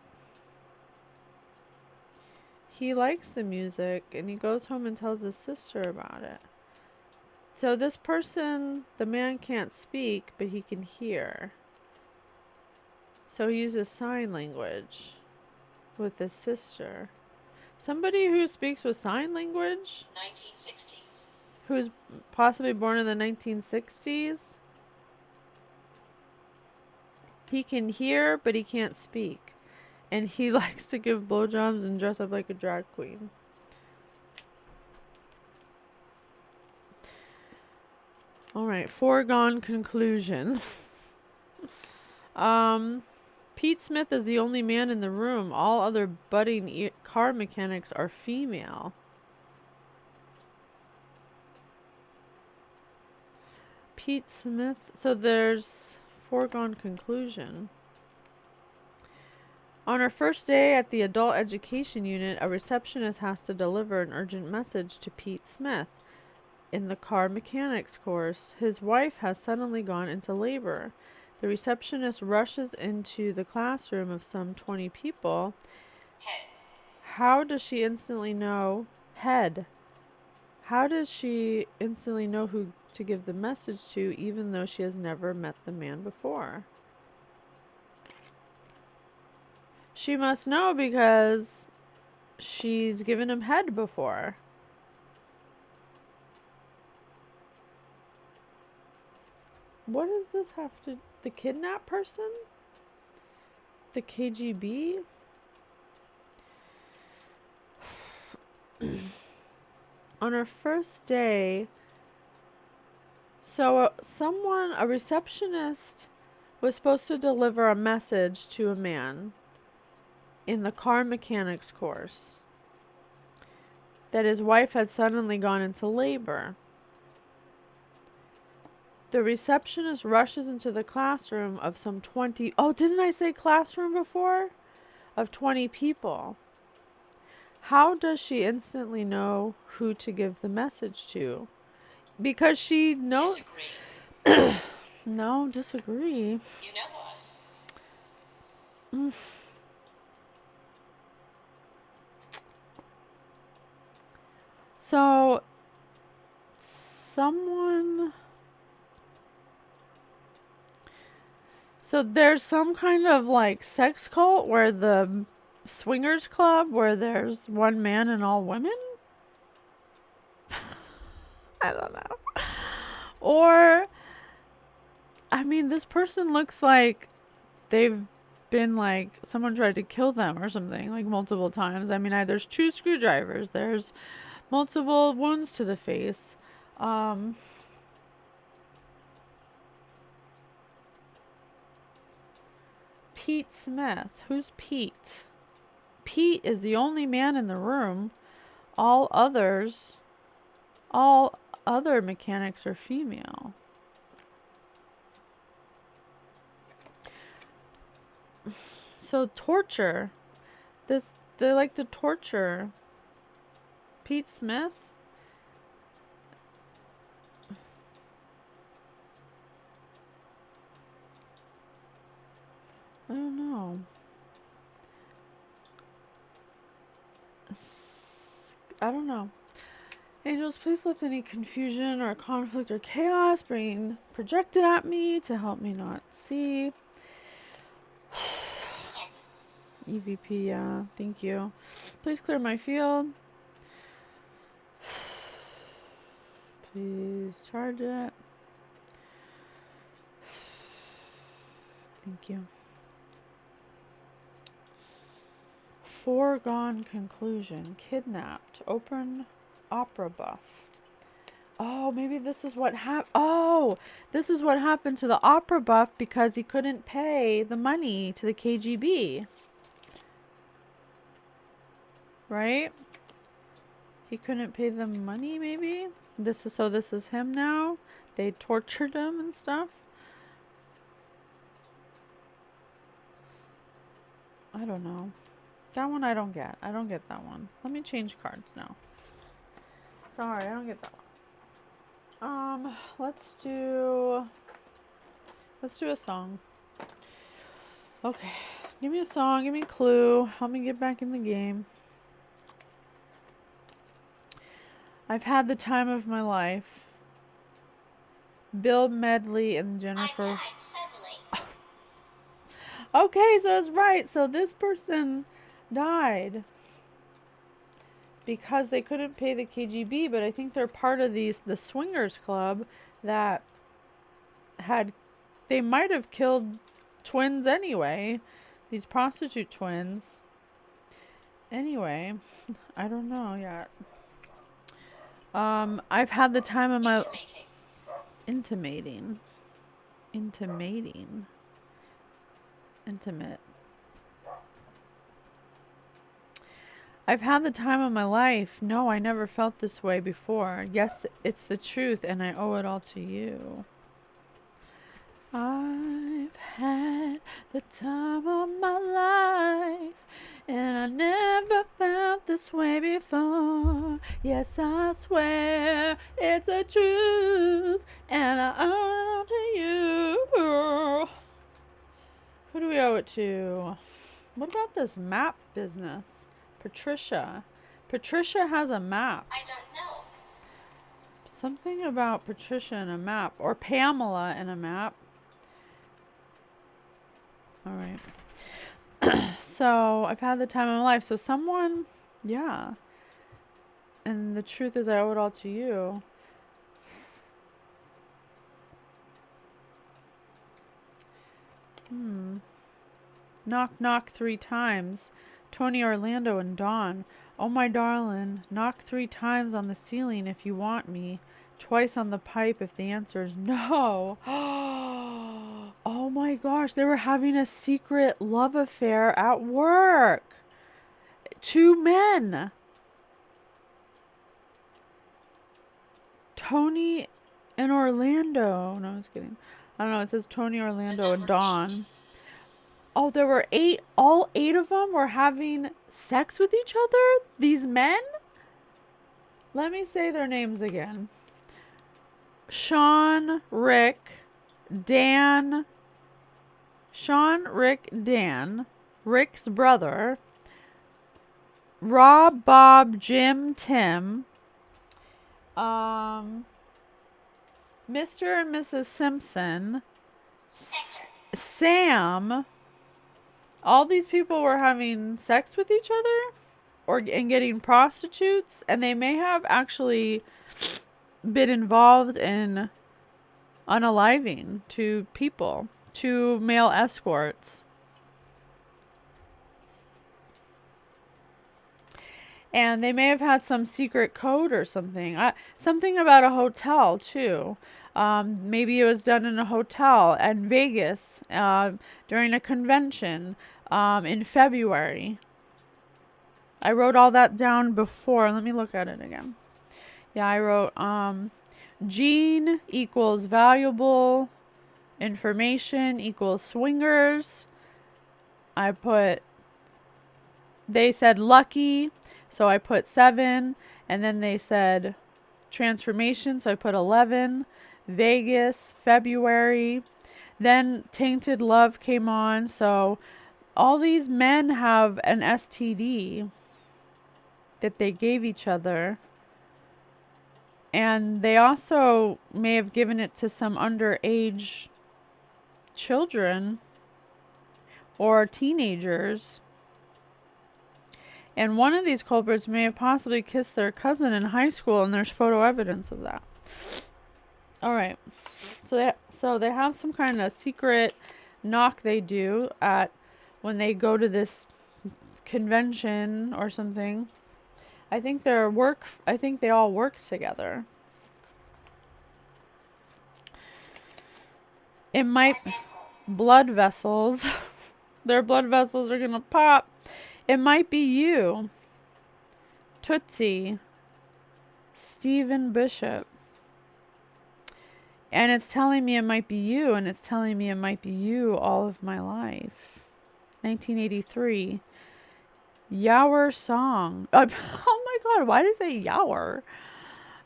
He likes the music and he goes home and tells his sister about it. So this person, the man can't speak, but he can hear. So he uses sign language with his sister. Somebody who speaks with sign language? 1960s. Who's possibly born in the 1960s? He can hear, but he can't speak. And he likes to give blowjobs and dress up like a drag queen. Alright, foregone conclusion. Pete Smith is the only man in the room. All other budding car mechanics are female. Pete Smith. So there's foregone conclusion. On her first day at the adult education unit, a receptionist has to deliver an urgent message to Pete Smith. In the car mechanics course, his wife has suddenly gone into labor. The receptionist rushes into the classroom of some 20 people. Head. How does she instantly know? Head. How does she instantly know who to give the message to, even though she has never met the man before? She must know because she's given him head before. What does this have to... The kidnap person? The KGB? On her first day... So a receptionist was supposed to deliver a message to a man in the car mechanics course that his wife had suddenly gone into labor. The receptionist rushes into the classroom of some 20... Oh, didn't I say classroom before? Of 20 people. How does she instantly know who to give the message to? Because she knows... Disagree. No, disagree. You know us. So, someone So there's some kind of like sex cult where the swingers club where there's one man and all women? I don't know. Or, I mean, this person looks like they've been like, someone tried to kill them or something, like multiple times. I mean, there's 2 screwdrivers, there's multiple wounds to the face. Pete Smith. Who's Pete? Pete is the only man in the room. All other mechanics are female. So torture. They like to torture Pete Smith. I don't know. I don't know. Angels, please lift any confusion or conflict or chaos being projected at me to help me not see. EVP, yeah, thank you. Please clear my field. Please charge it. Thank you. Foregone conclusion. Kidnapped. Open opera buff. Oh, maybe this is what happened. Oh, this is what happened to the opera buff because he couldn't pay the money to the KGB. Right? He couldn't pay the money, maybe? This is him now. They tortured him and stuff. I don't know. That one I don't get. I don't get that one. Let me change cards now. Sorry, I don't get that one. Let's do a song. Okay. Give me a song, give me a clue. Help me get back in the game. I've had the time of my life. Bill Medley and Jennifer. I died suddenly. Okay, so I was right. So this person died because they couldn't pay the KGB, but I think they're part of the swingers club that they might have killed twins anyway. These prostitute twins. Anyway, I don't know yet. I've had the time of my... Intimate. I've had the time of my life. No, I never felt this way before. Yes, it's the truth, and I owe it all to you. I've had the time of my life, and I never felt this way before. Yes, I swear it's the truth, and I owe it to you. Who do we owe it to? What about this map business? Patricia. Patricia has a map. I don't know. Something about Patricia and a map. Or Pamela and a map. Alright. So, I've had the time of my life. So, someone... Yeah. And the truth is I owe it all to you. Knock, knock 3 times. Tony, Orlando, and Dawn. Oh, my darling, knock 3 times on the ceiling if you want me. Twice on the pipe if the answer is no. Oh my gosh, they were having a secret love affair at work. 2 men. Tony and Orlando. No, I was kidding. I don't know, it says Tony, Orlando, and Dawn. Oh, there were 8. All 8 of them were having sex with each other? These men? Let me say their names again. Sean, Rick, Dan. Sean, Rick, Dan. Rick's brother. Rob, Bob, Jim, Tim. Mr. and Mrs. Simpson. Spectre. Sam, all these people were having sex with each other and getting prostitutes, and they may have actually been involved in unaliving to people, to male escorts. And they may have had some secret code or something. Something about a hotel, too. Maybe it was done in a hotel in Vegas during a convention in February. I wrote all that down before. Let me look at it again. Yeah, I wrote Gene equals valuable information equals swingers. They said lucky, so I put 7, and then they said transformation, so I put 11, Vegas, February, then tainted love came on, so all these men have an STD that they gave each other, and they also may have given it to some underage children or teenagers. And one of these culprits may have possibly kissed their cousin in high school, and there's photo evidence of that. All right. So they have some kind of secret knock they do at when they go to this convention or something. I think they all work together. It might blood vessels. Their blood vessels are going to pop. It might be you, Tootsie, Stephen Bishop. And it's telling me it might be you, and it's telling me it might be you all of my life. 1983. Your song. Oh my God, why did I say your?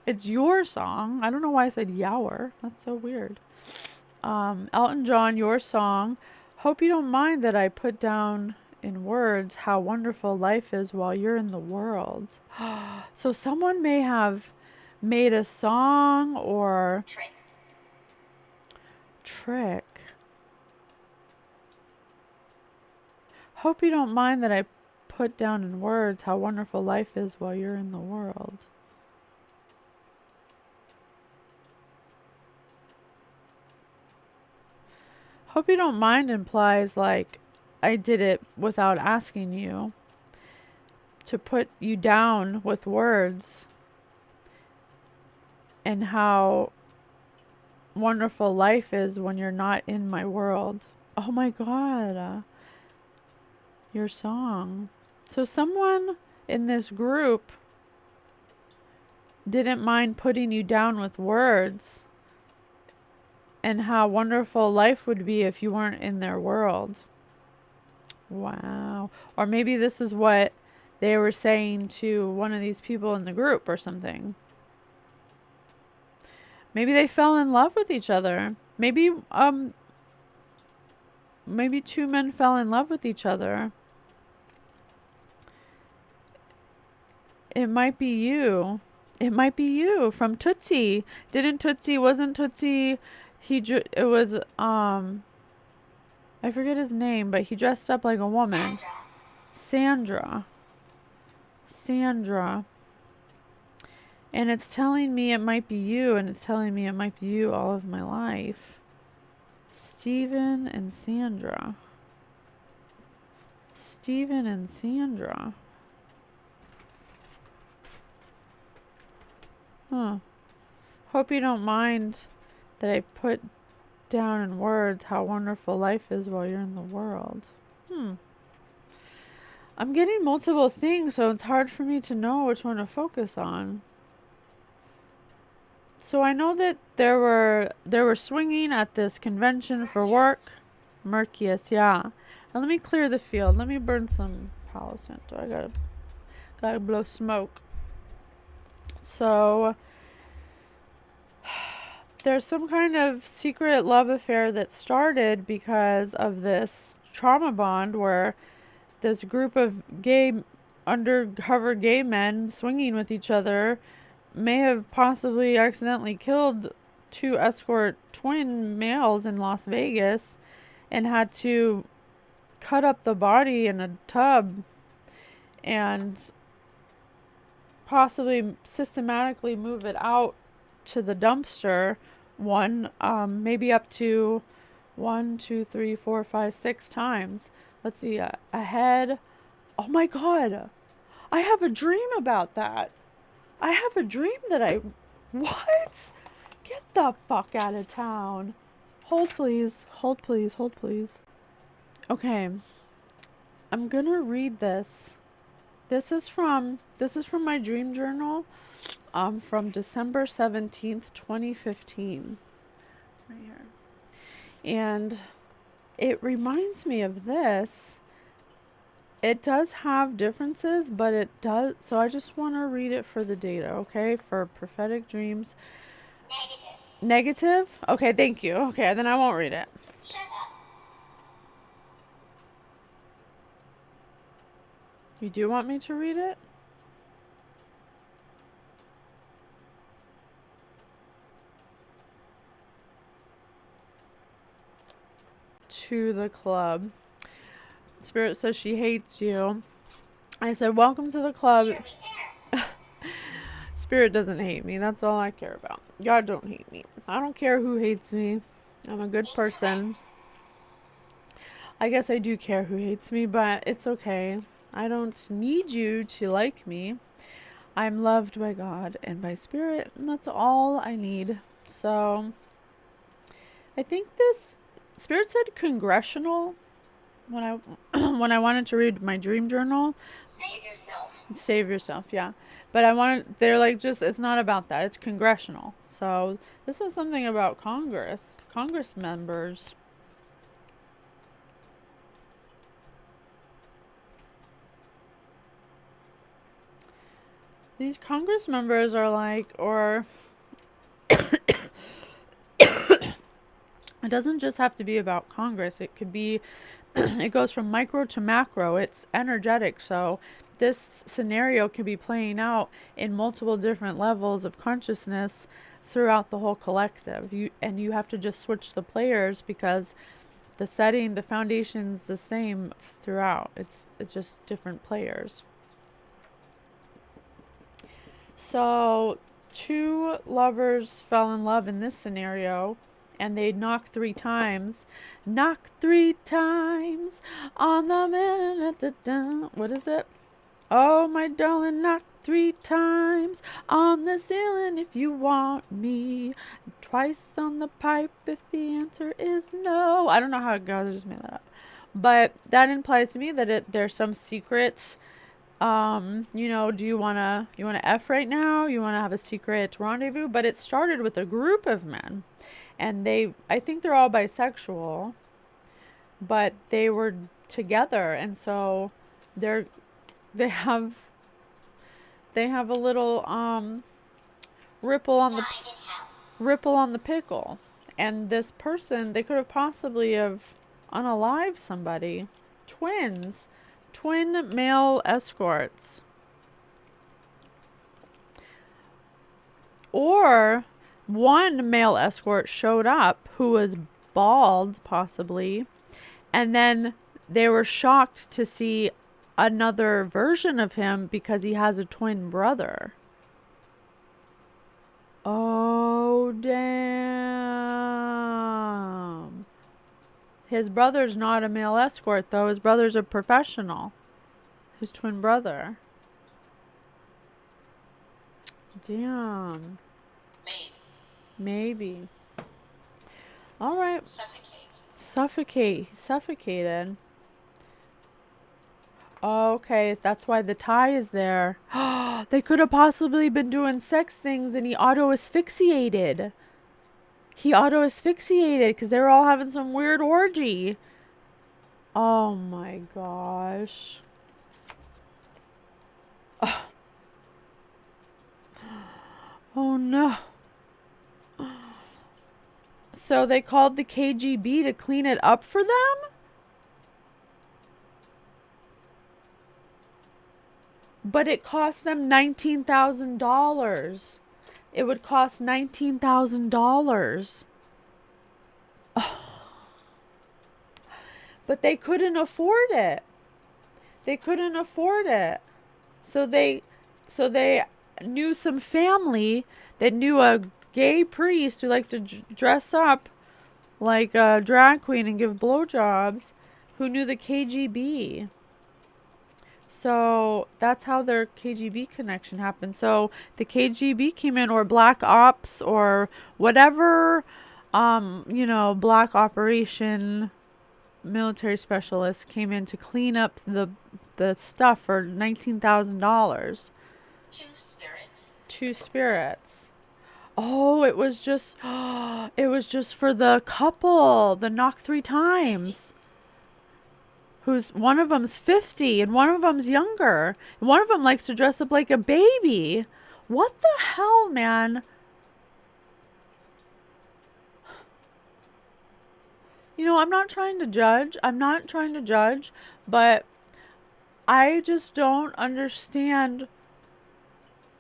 It's your song. I don't know why I said your. That's so weird. Elton John, your song. Hope you don't mind that I put down in words how wonderful life is while you're in the world. So someone may have made a song or trick. Hope you don't mind that I put down in words how wonderful life is while you're in the world. Hope you don't mind implies like I did it without asking you, to put you down with words and how wonderful life is when you're not in my world. Oh my God. Your song. So someone in this group didn't mind putting you down with words and how wonderful life would be if you weren't in their world. Wow. Or maybe this is what they were saying to one of these people in the group or something. Maybe they fell in love with each other. Maybe two men fell in love with each other. It might be you. It might be you from Tootsie. Wasn't Tootsie, it was, I forget his name, but he dressed up like a woman. Sandra. And it's telling me it might be you, and it's telling me it might be you all of my life. Stephen and Sandra. Huh. Hope you don't mind that I put down in words how wonderful life is while you're in the world. I'm getting multiple things, so it's hard for me to know which one to focus on. So I know that there were swinging at this convention for work. Mercius, yeah. And let me clear the field. Let me burn some Palo Santo. I gotta blow smoke. So there's some kind of secret love affair that started because of this trauma bond where this group of undercover gay men swinging with each other may have possibly accidentally killed 2 escort twin males in Las Vegas, and had to cut up the body in a tub and possibly systematically move it out to the dumpster maybe up to 6 times. Let's see, a head. Oh my God. I have a dream about that. I have a dream that what? Get the fuck out of town. Hold please. Hold please. Hold please. Okay. I'm gonna read this. This is from my dream journal. From December 17th, 2015. Right here. And it reminds me of this. It does have differences, but it does. So I just want to read it for the data, okay? For prophetic dreams. Negative. Negative? Okay, thank you. Okay, then I won't read it. Shut up. You do want me to read it? To the club. Spirit says she hates you. I said, welcome to the club. Here we are. Spirit doesn't hate me. That's all I care about. God don't hate me. I don't care who hates me. I'm a good person. I guess I do care who hates me, but it's okay. I don't need you to like me. I'm loved by God and by Spirit, and that's all I need. So, I think this Spirit said congressional when I when I wanted to read my dream journal. Save yourself. Save yourself, yeah. But they're like, just, it's not about that. It's congressional. So this is something about Congress members. These Congress members are like, or it doesn't just have to be about Congress. It could be, it goes from micro to macro. It's energetic. So this scenario can be playing out in multiple different levels of consciousness throughout the whole collective. You have to just switch the players because the setting, the foundation's the same throughout. It's just different players. So 2 lovers fell in love in this scenario, and they knock 3 times. Knock 3 times on the minute. What is it? Oh, my darling, knock 3 times on the ceiling if you want me. Twice on the pipe if the answer is no. I don't know how it goes. I just made that up. But that implies to me that there's some secret. Do you wanna F right now? You wanna have a secret rendezvous? But it started with a group of men, and I think they're all bisexual, but they were together, and so they have a little ripple on the pickle, and this person, they could have possibly have unalived somebody. Twin male escorts. Or one male escort showed up who was bald, possibly, and then they were shocked to see another version of him because he has a twin brother. Oh, damn. His brother's not a male escort, though. His brother's a professional. His twin brother. Damn. Maybe. All right. Suffocated. Okay, that's why the tie is there. They could have possibly been doing sex things and he auto-asphyxiated. Because they were all having some weird orgy. Oh my gosh. Oh no. So they called the KGB to clean it up for them? But it cost them $19,000. It would cost $19,000. But they couldn't afford it. They couldn't afford it. So they knew some family that knew a gay priest who liked to dress up like a drag queen and give blowjobs, who knew the KGB. So that's how their KGB connection happened. So the KGB came in, or Black Ops, or whatever, Black Operation military specialist came in to clean up the stuff for $19,000. Two spirits. Two spirits. Oh, it was just for the couple, the knock 3 times. Who's one of them's 50 and one of them's younger. And one of them likes to dress up like a baby. What the hell, man? I'm not trying to judge. But I just don't understand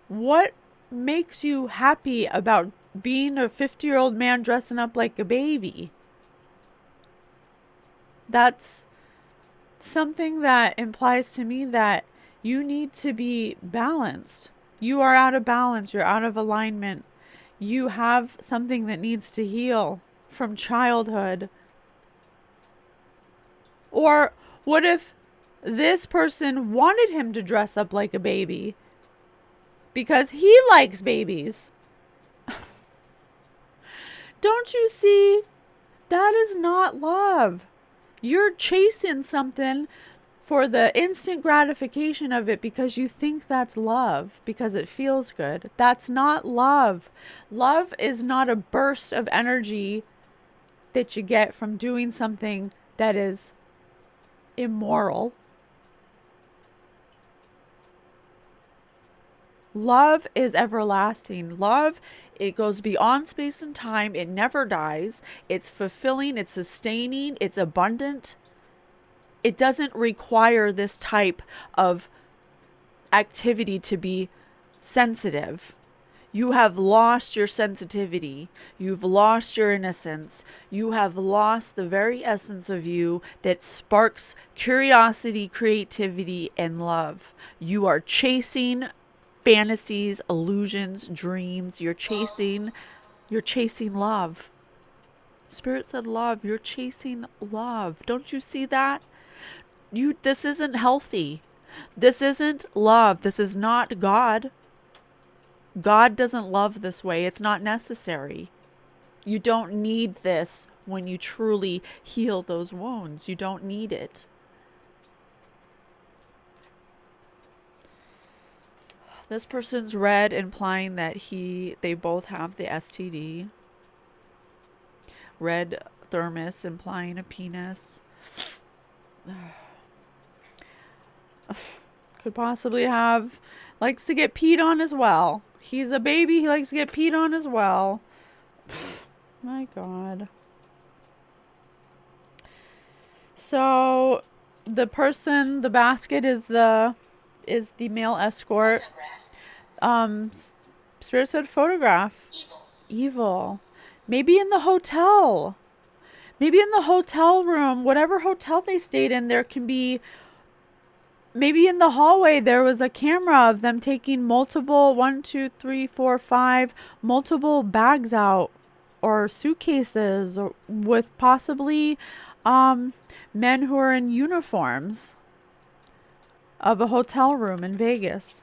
what makes you happy about being a 50-year-old man dressing up like a baby. That's something that implies to me that you need to be balanced. You are out of balance. You're out of alignment. You have something that needs to heal from childhood. Or what if this person wanted him to dress up like a baby because he likes babies? Don't you see? That is not love. You're chasing something for the instant gratification of it because you think that's love, because it feels good. That's not love. Love is not a burst of energy that you get from doing something that is immoral. Love is everlasting. Love, it goes beyond space and time. It never dies. It's fulfilling. It's sustaining. It's abundant. It doesn't require this type of activity to be sensitive. You have lost your sensitivity. You've lost your innocence. You have lost the very essence of you that sparks curiosity, creativity, and love. You are chasing fantasies, illusions, dreams. You're chasing love. Spirit said love. You're chasing love. Don't you see that? This isn't healthy. This isn't love. This is not God. God doesn't love this way. It's not necessary. You don't need this when you truly heal those wounds. You don't need it. This person's red, implying that they both have the STD. Red thermos, implying a penis. Could possibly likes to get peed on as well. He's a baby. He likes to get peed on as well. My God. So the basket is the male escort. Spirit said photograph. Evil. Maybe in the hotel. Maybe in the hotel room, whatever hotel they stayed in, there can be. Maybe in the hallway there was a camera of them taking multiple, 1, 2, 3, 4, 5, multiple bags out, or suitcases, or with possibly men who are in uniforms of a hotel room in Vegas.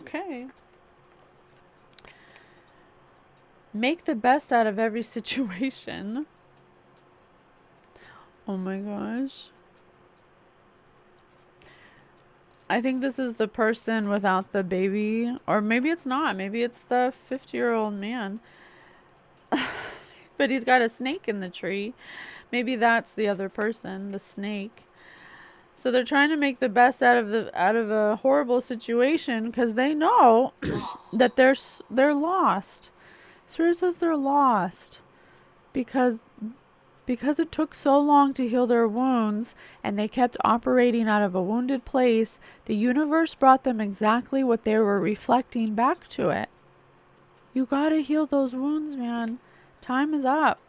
Okay. Make the best out of every situation. Oh my gosh. I think this is the person without the baby. Or maybe it's not. Maybe it's the 50-year-old man. But he's got a snake in the tree. Maybe that's the other person, the snake. So they're trying to make the best out of a horrible situation because they know that they're lost. Spirit says they're lost because Because it took so long to heal their wounds and they kept operating out of a wounded place, the universe brought them exactly what they were reflecting back to it. You gotta heal those wounds, man. Time is up.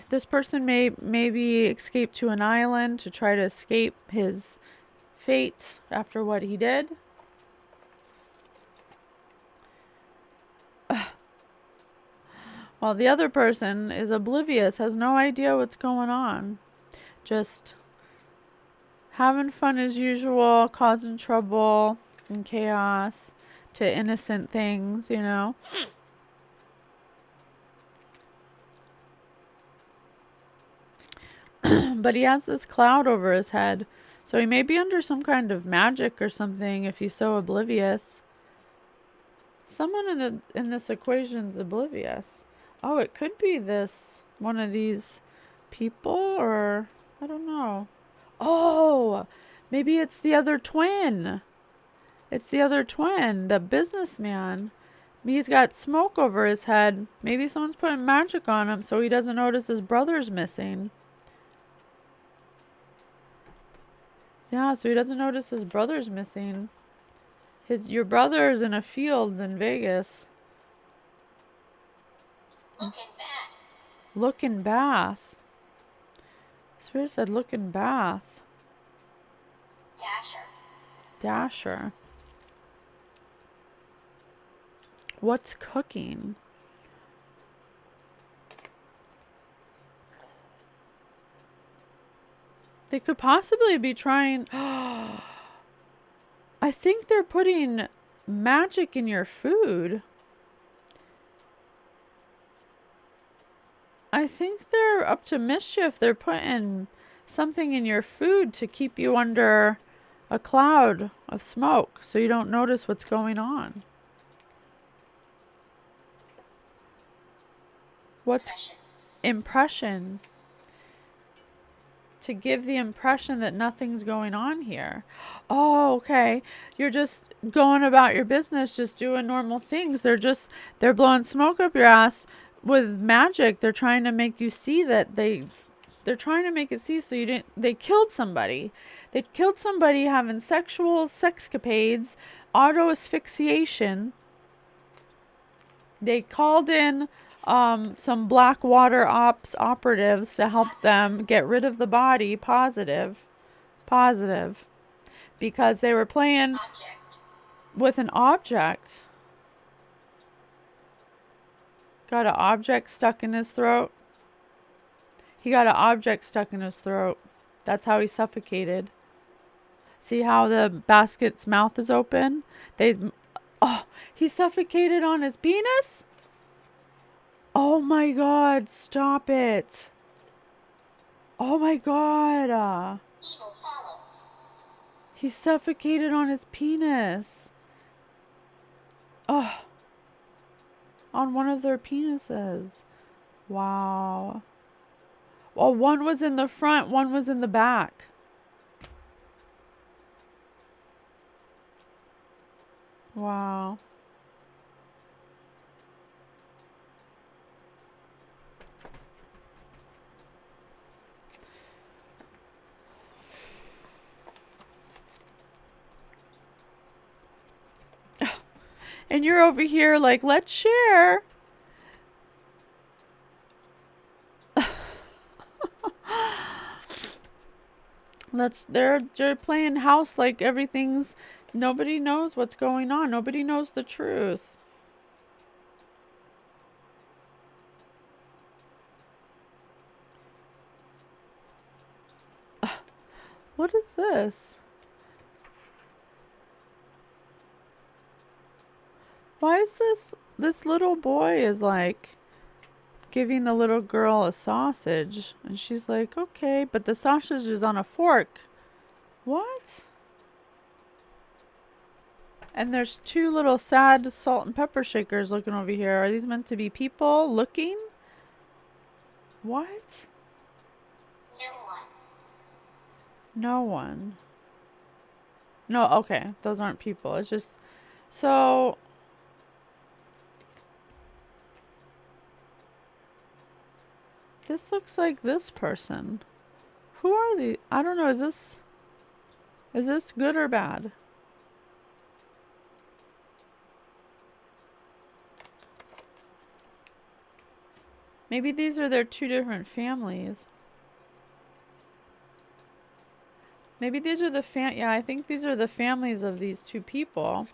This person maybe escaped to an island to try to escape his fate after what he did. While the other person is oblivious, has no idea what's going on. Just having fun as usual, causing trouble and chaos to innocent things, you know. But he has this cloud over his head. So he may be under some kind of magic or something if he's so oblivious. Someone in this equation is oblivious. Oh, it could be one of these people, or I don't know. Oh, maybe it's the other twin. It's the other twin, the businessman. He's got smoke over his head. Maybe someone's putting magic on him so he doesn't notice his brother's missing. Yeah, so he doesn't notice his brother's missing. Your brother's in a field in Vegas. Look in bath. Spirit said look in bath. Dasher. What's cooking? They could possibly be trying... I think they're putting magic in your food. I think they're up to mischief. They're putting something in your food to keep you under a cloud of smoke so you don't notice what's going on. What's impression? To give the impression that nothing's going on here. Oh, okay. You're just going about your business, just doing normal things. They're blowing smoke up your ass with magic. They're trying to make you see that they're trying to make it see so they killed somebody. They killed somebody having sexual sexcapades, auto asphyxiation. They called in some Blackwater operatives to help them get rid of the body. Positive. Because they were playing with an object. Got an object stuck in his throat. He got an object stuck in his throat. That's how he suffocated. See how the basket's mouth is open? He suffocated on his penis? Oh my God, stop it. Oh my God. Evil follows. He suffocated on his penis. Oh. On one of their penises. Wow. Well, one was in the front, one was in the back. Wow. And you're over here like, let's share. They're playing house like everything's, nobody knows what's going on. Nobody knows the truth. What is this? Why is this little boy is like giving the little girl a sausage and she's like, okay, but the sausage is on a fork. What? And there's two little sad salt and pepper shakers looking over here. Are these meant to be people looking? What? No one. No, okay. Those aren't people. It's just... So... This looks like this person. Who are these? I don't know. Is this good or bad? Maybe these are their two different families. Maybe these are yeah, I think these are the families of these two people.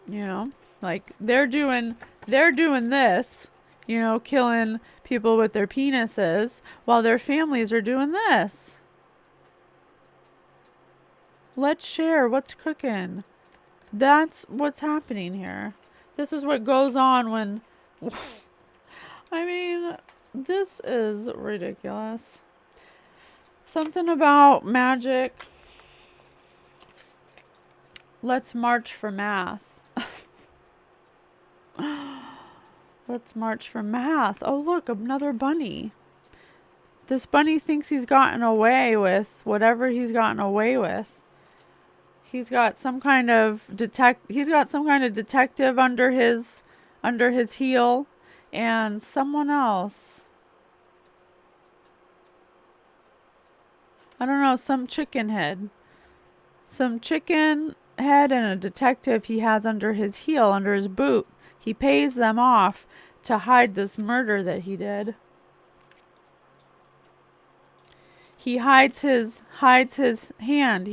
You know, like they're doing this, you know, killing people with their penises while their families are doing this. Let's share what's cooking. That's what's happening here. This is what goes on when I mean, this is ridiculous. Something about magic. Let's march for math. Let's march for math. Oh, look, another bunny. This bunny thinks he's gotten away with whatever he's gotten away with. He's got some kind of detective under his heel, and someone else. I don't know, some chicken head. Some chicken head and a detective he has under his heel, under his boot. He pays them off to hide this murder that he did. He hides his hand.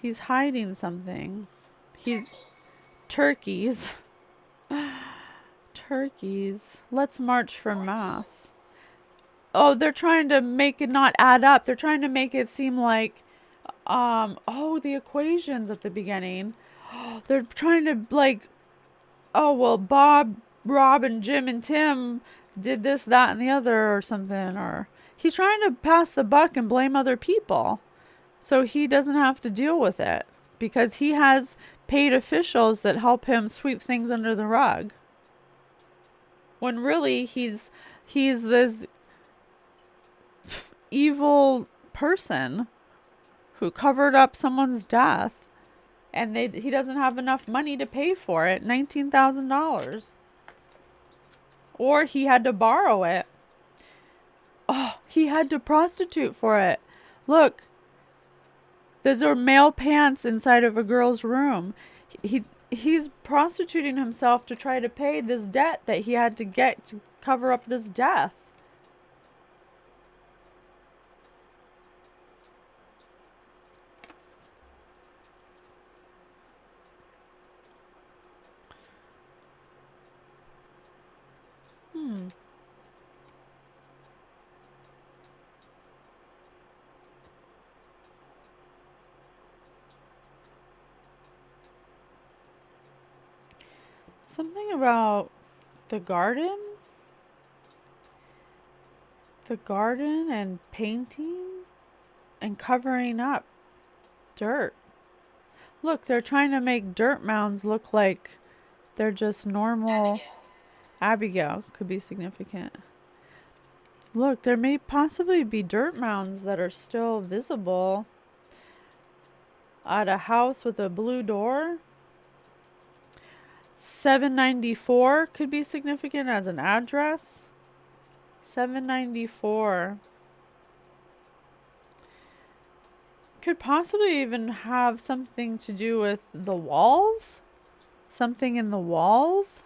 He's hiding something. Turkeys. Turkeys. Let's march for math. Oh, they're trying to make it not add up. They're trying to make it seem like, the equations at the beginning. They're trying to like, oh, well, Bob, Rob, and Jim and Tim did this, that, and the other or something. Or he's trying to pass the buck and blame other people so he doesn't have to deal with it because he has paid officials that help him sweep things under the rug. When really he's this evil person who covered up someone's death. And he doesn't have enough money to pay for it, $19,000. Or he had to borrow it. Oh, he had to prostitute for it. Look, those are male pants inside of a girl's room. He's prostituting himself to try to pay this debt that he had to get to cover up this death. Something about the garden? The garden and painting and covering up dirt. Look, they're trying to make dirt mounds look like they're just normal. Abigail could be significant. Look, there may possibly be dirt mounds that are still visible at a house with a blue door. 794 could be significant as an address. 794 could possibly even have something to do with the walls. Something in the walls.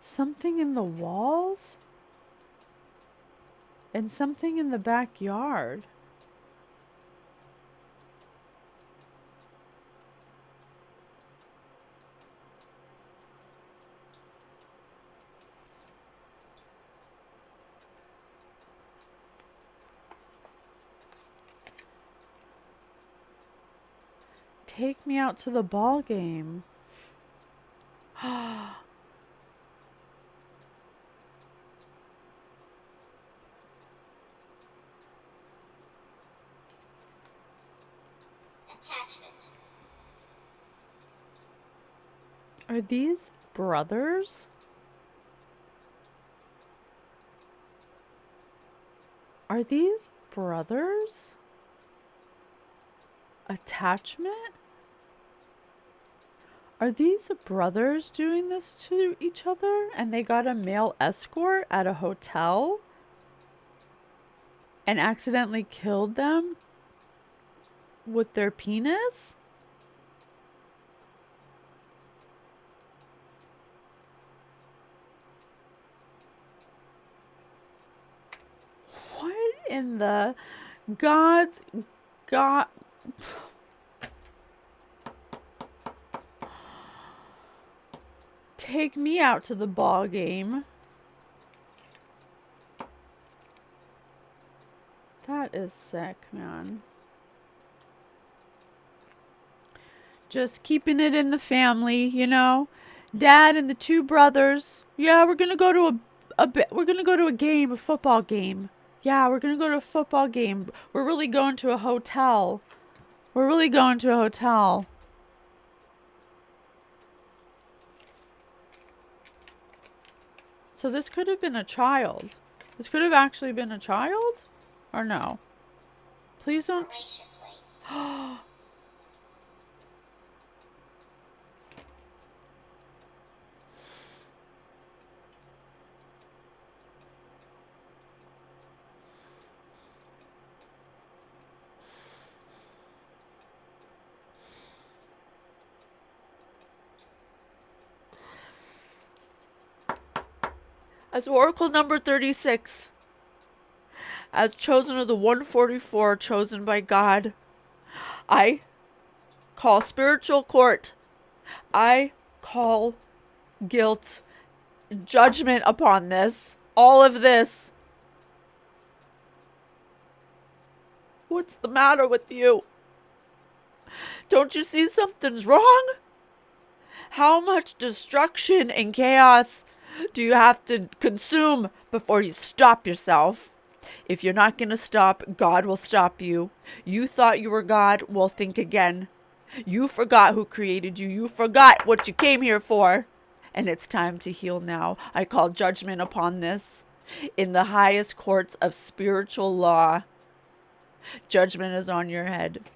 Something in the walls? And something in the backyard. Take me out to the ball game. Attachment. Are these brothers? Are these brothers? attachment? Are these brothers doing this to each other and they got a male escort at a hotel and accidentally killed them with their penis? What in the God's God? Take me out to the ball game. That is sick, man. Just keeping it in the family, you know. Dad and the two brothers. Yeah, we're gonna go to we're gonna go to a game, a football game. Yeah, we're gonna go to a football game. We're really going to a hotel. We're really going to a hotel. So this could have been a child. This could have actually been a child? Or no? Please don't. Graciously. As Oracle number 36, as chosen of the 144 chosen by God, I call spiritual court. I call guilt, judgment upon this. All of this. What's the matter with you? Don't you see something's wrong? How much destruction and chaos do you have to consume before you stop yourself? If you're not going to stop, God will stop you. You thought you were God? Well, think again. You forgot who created you. You forgot what you came here for. And it's time to heal now. I call judgment upon this. In the highest courts of spiritual law, judgment is on your head.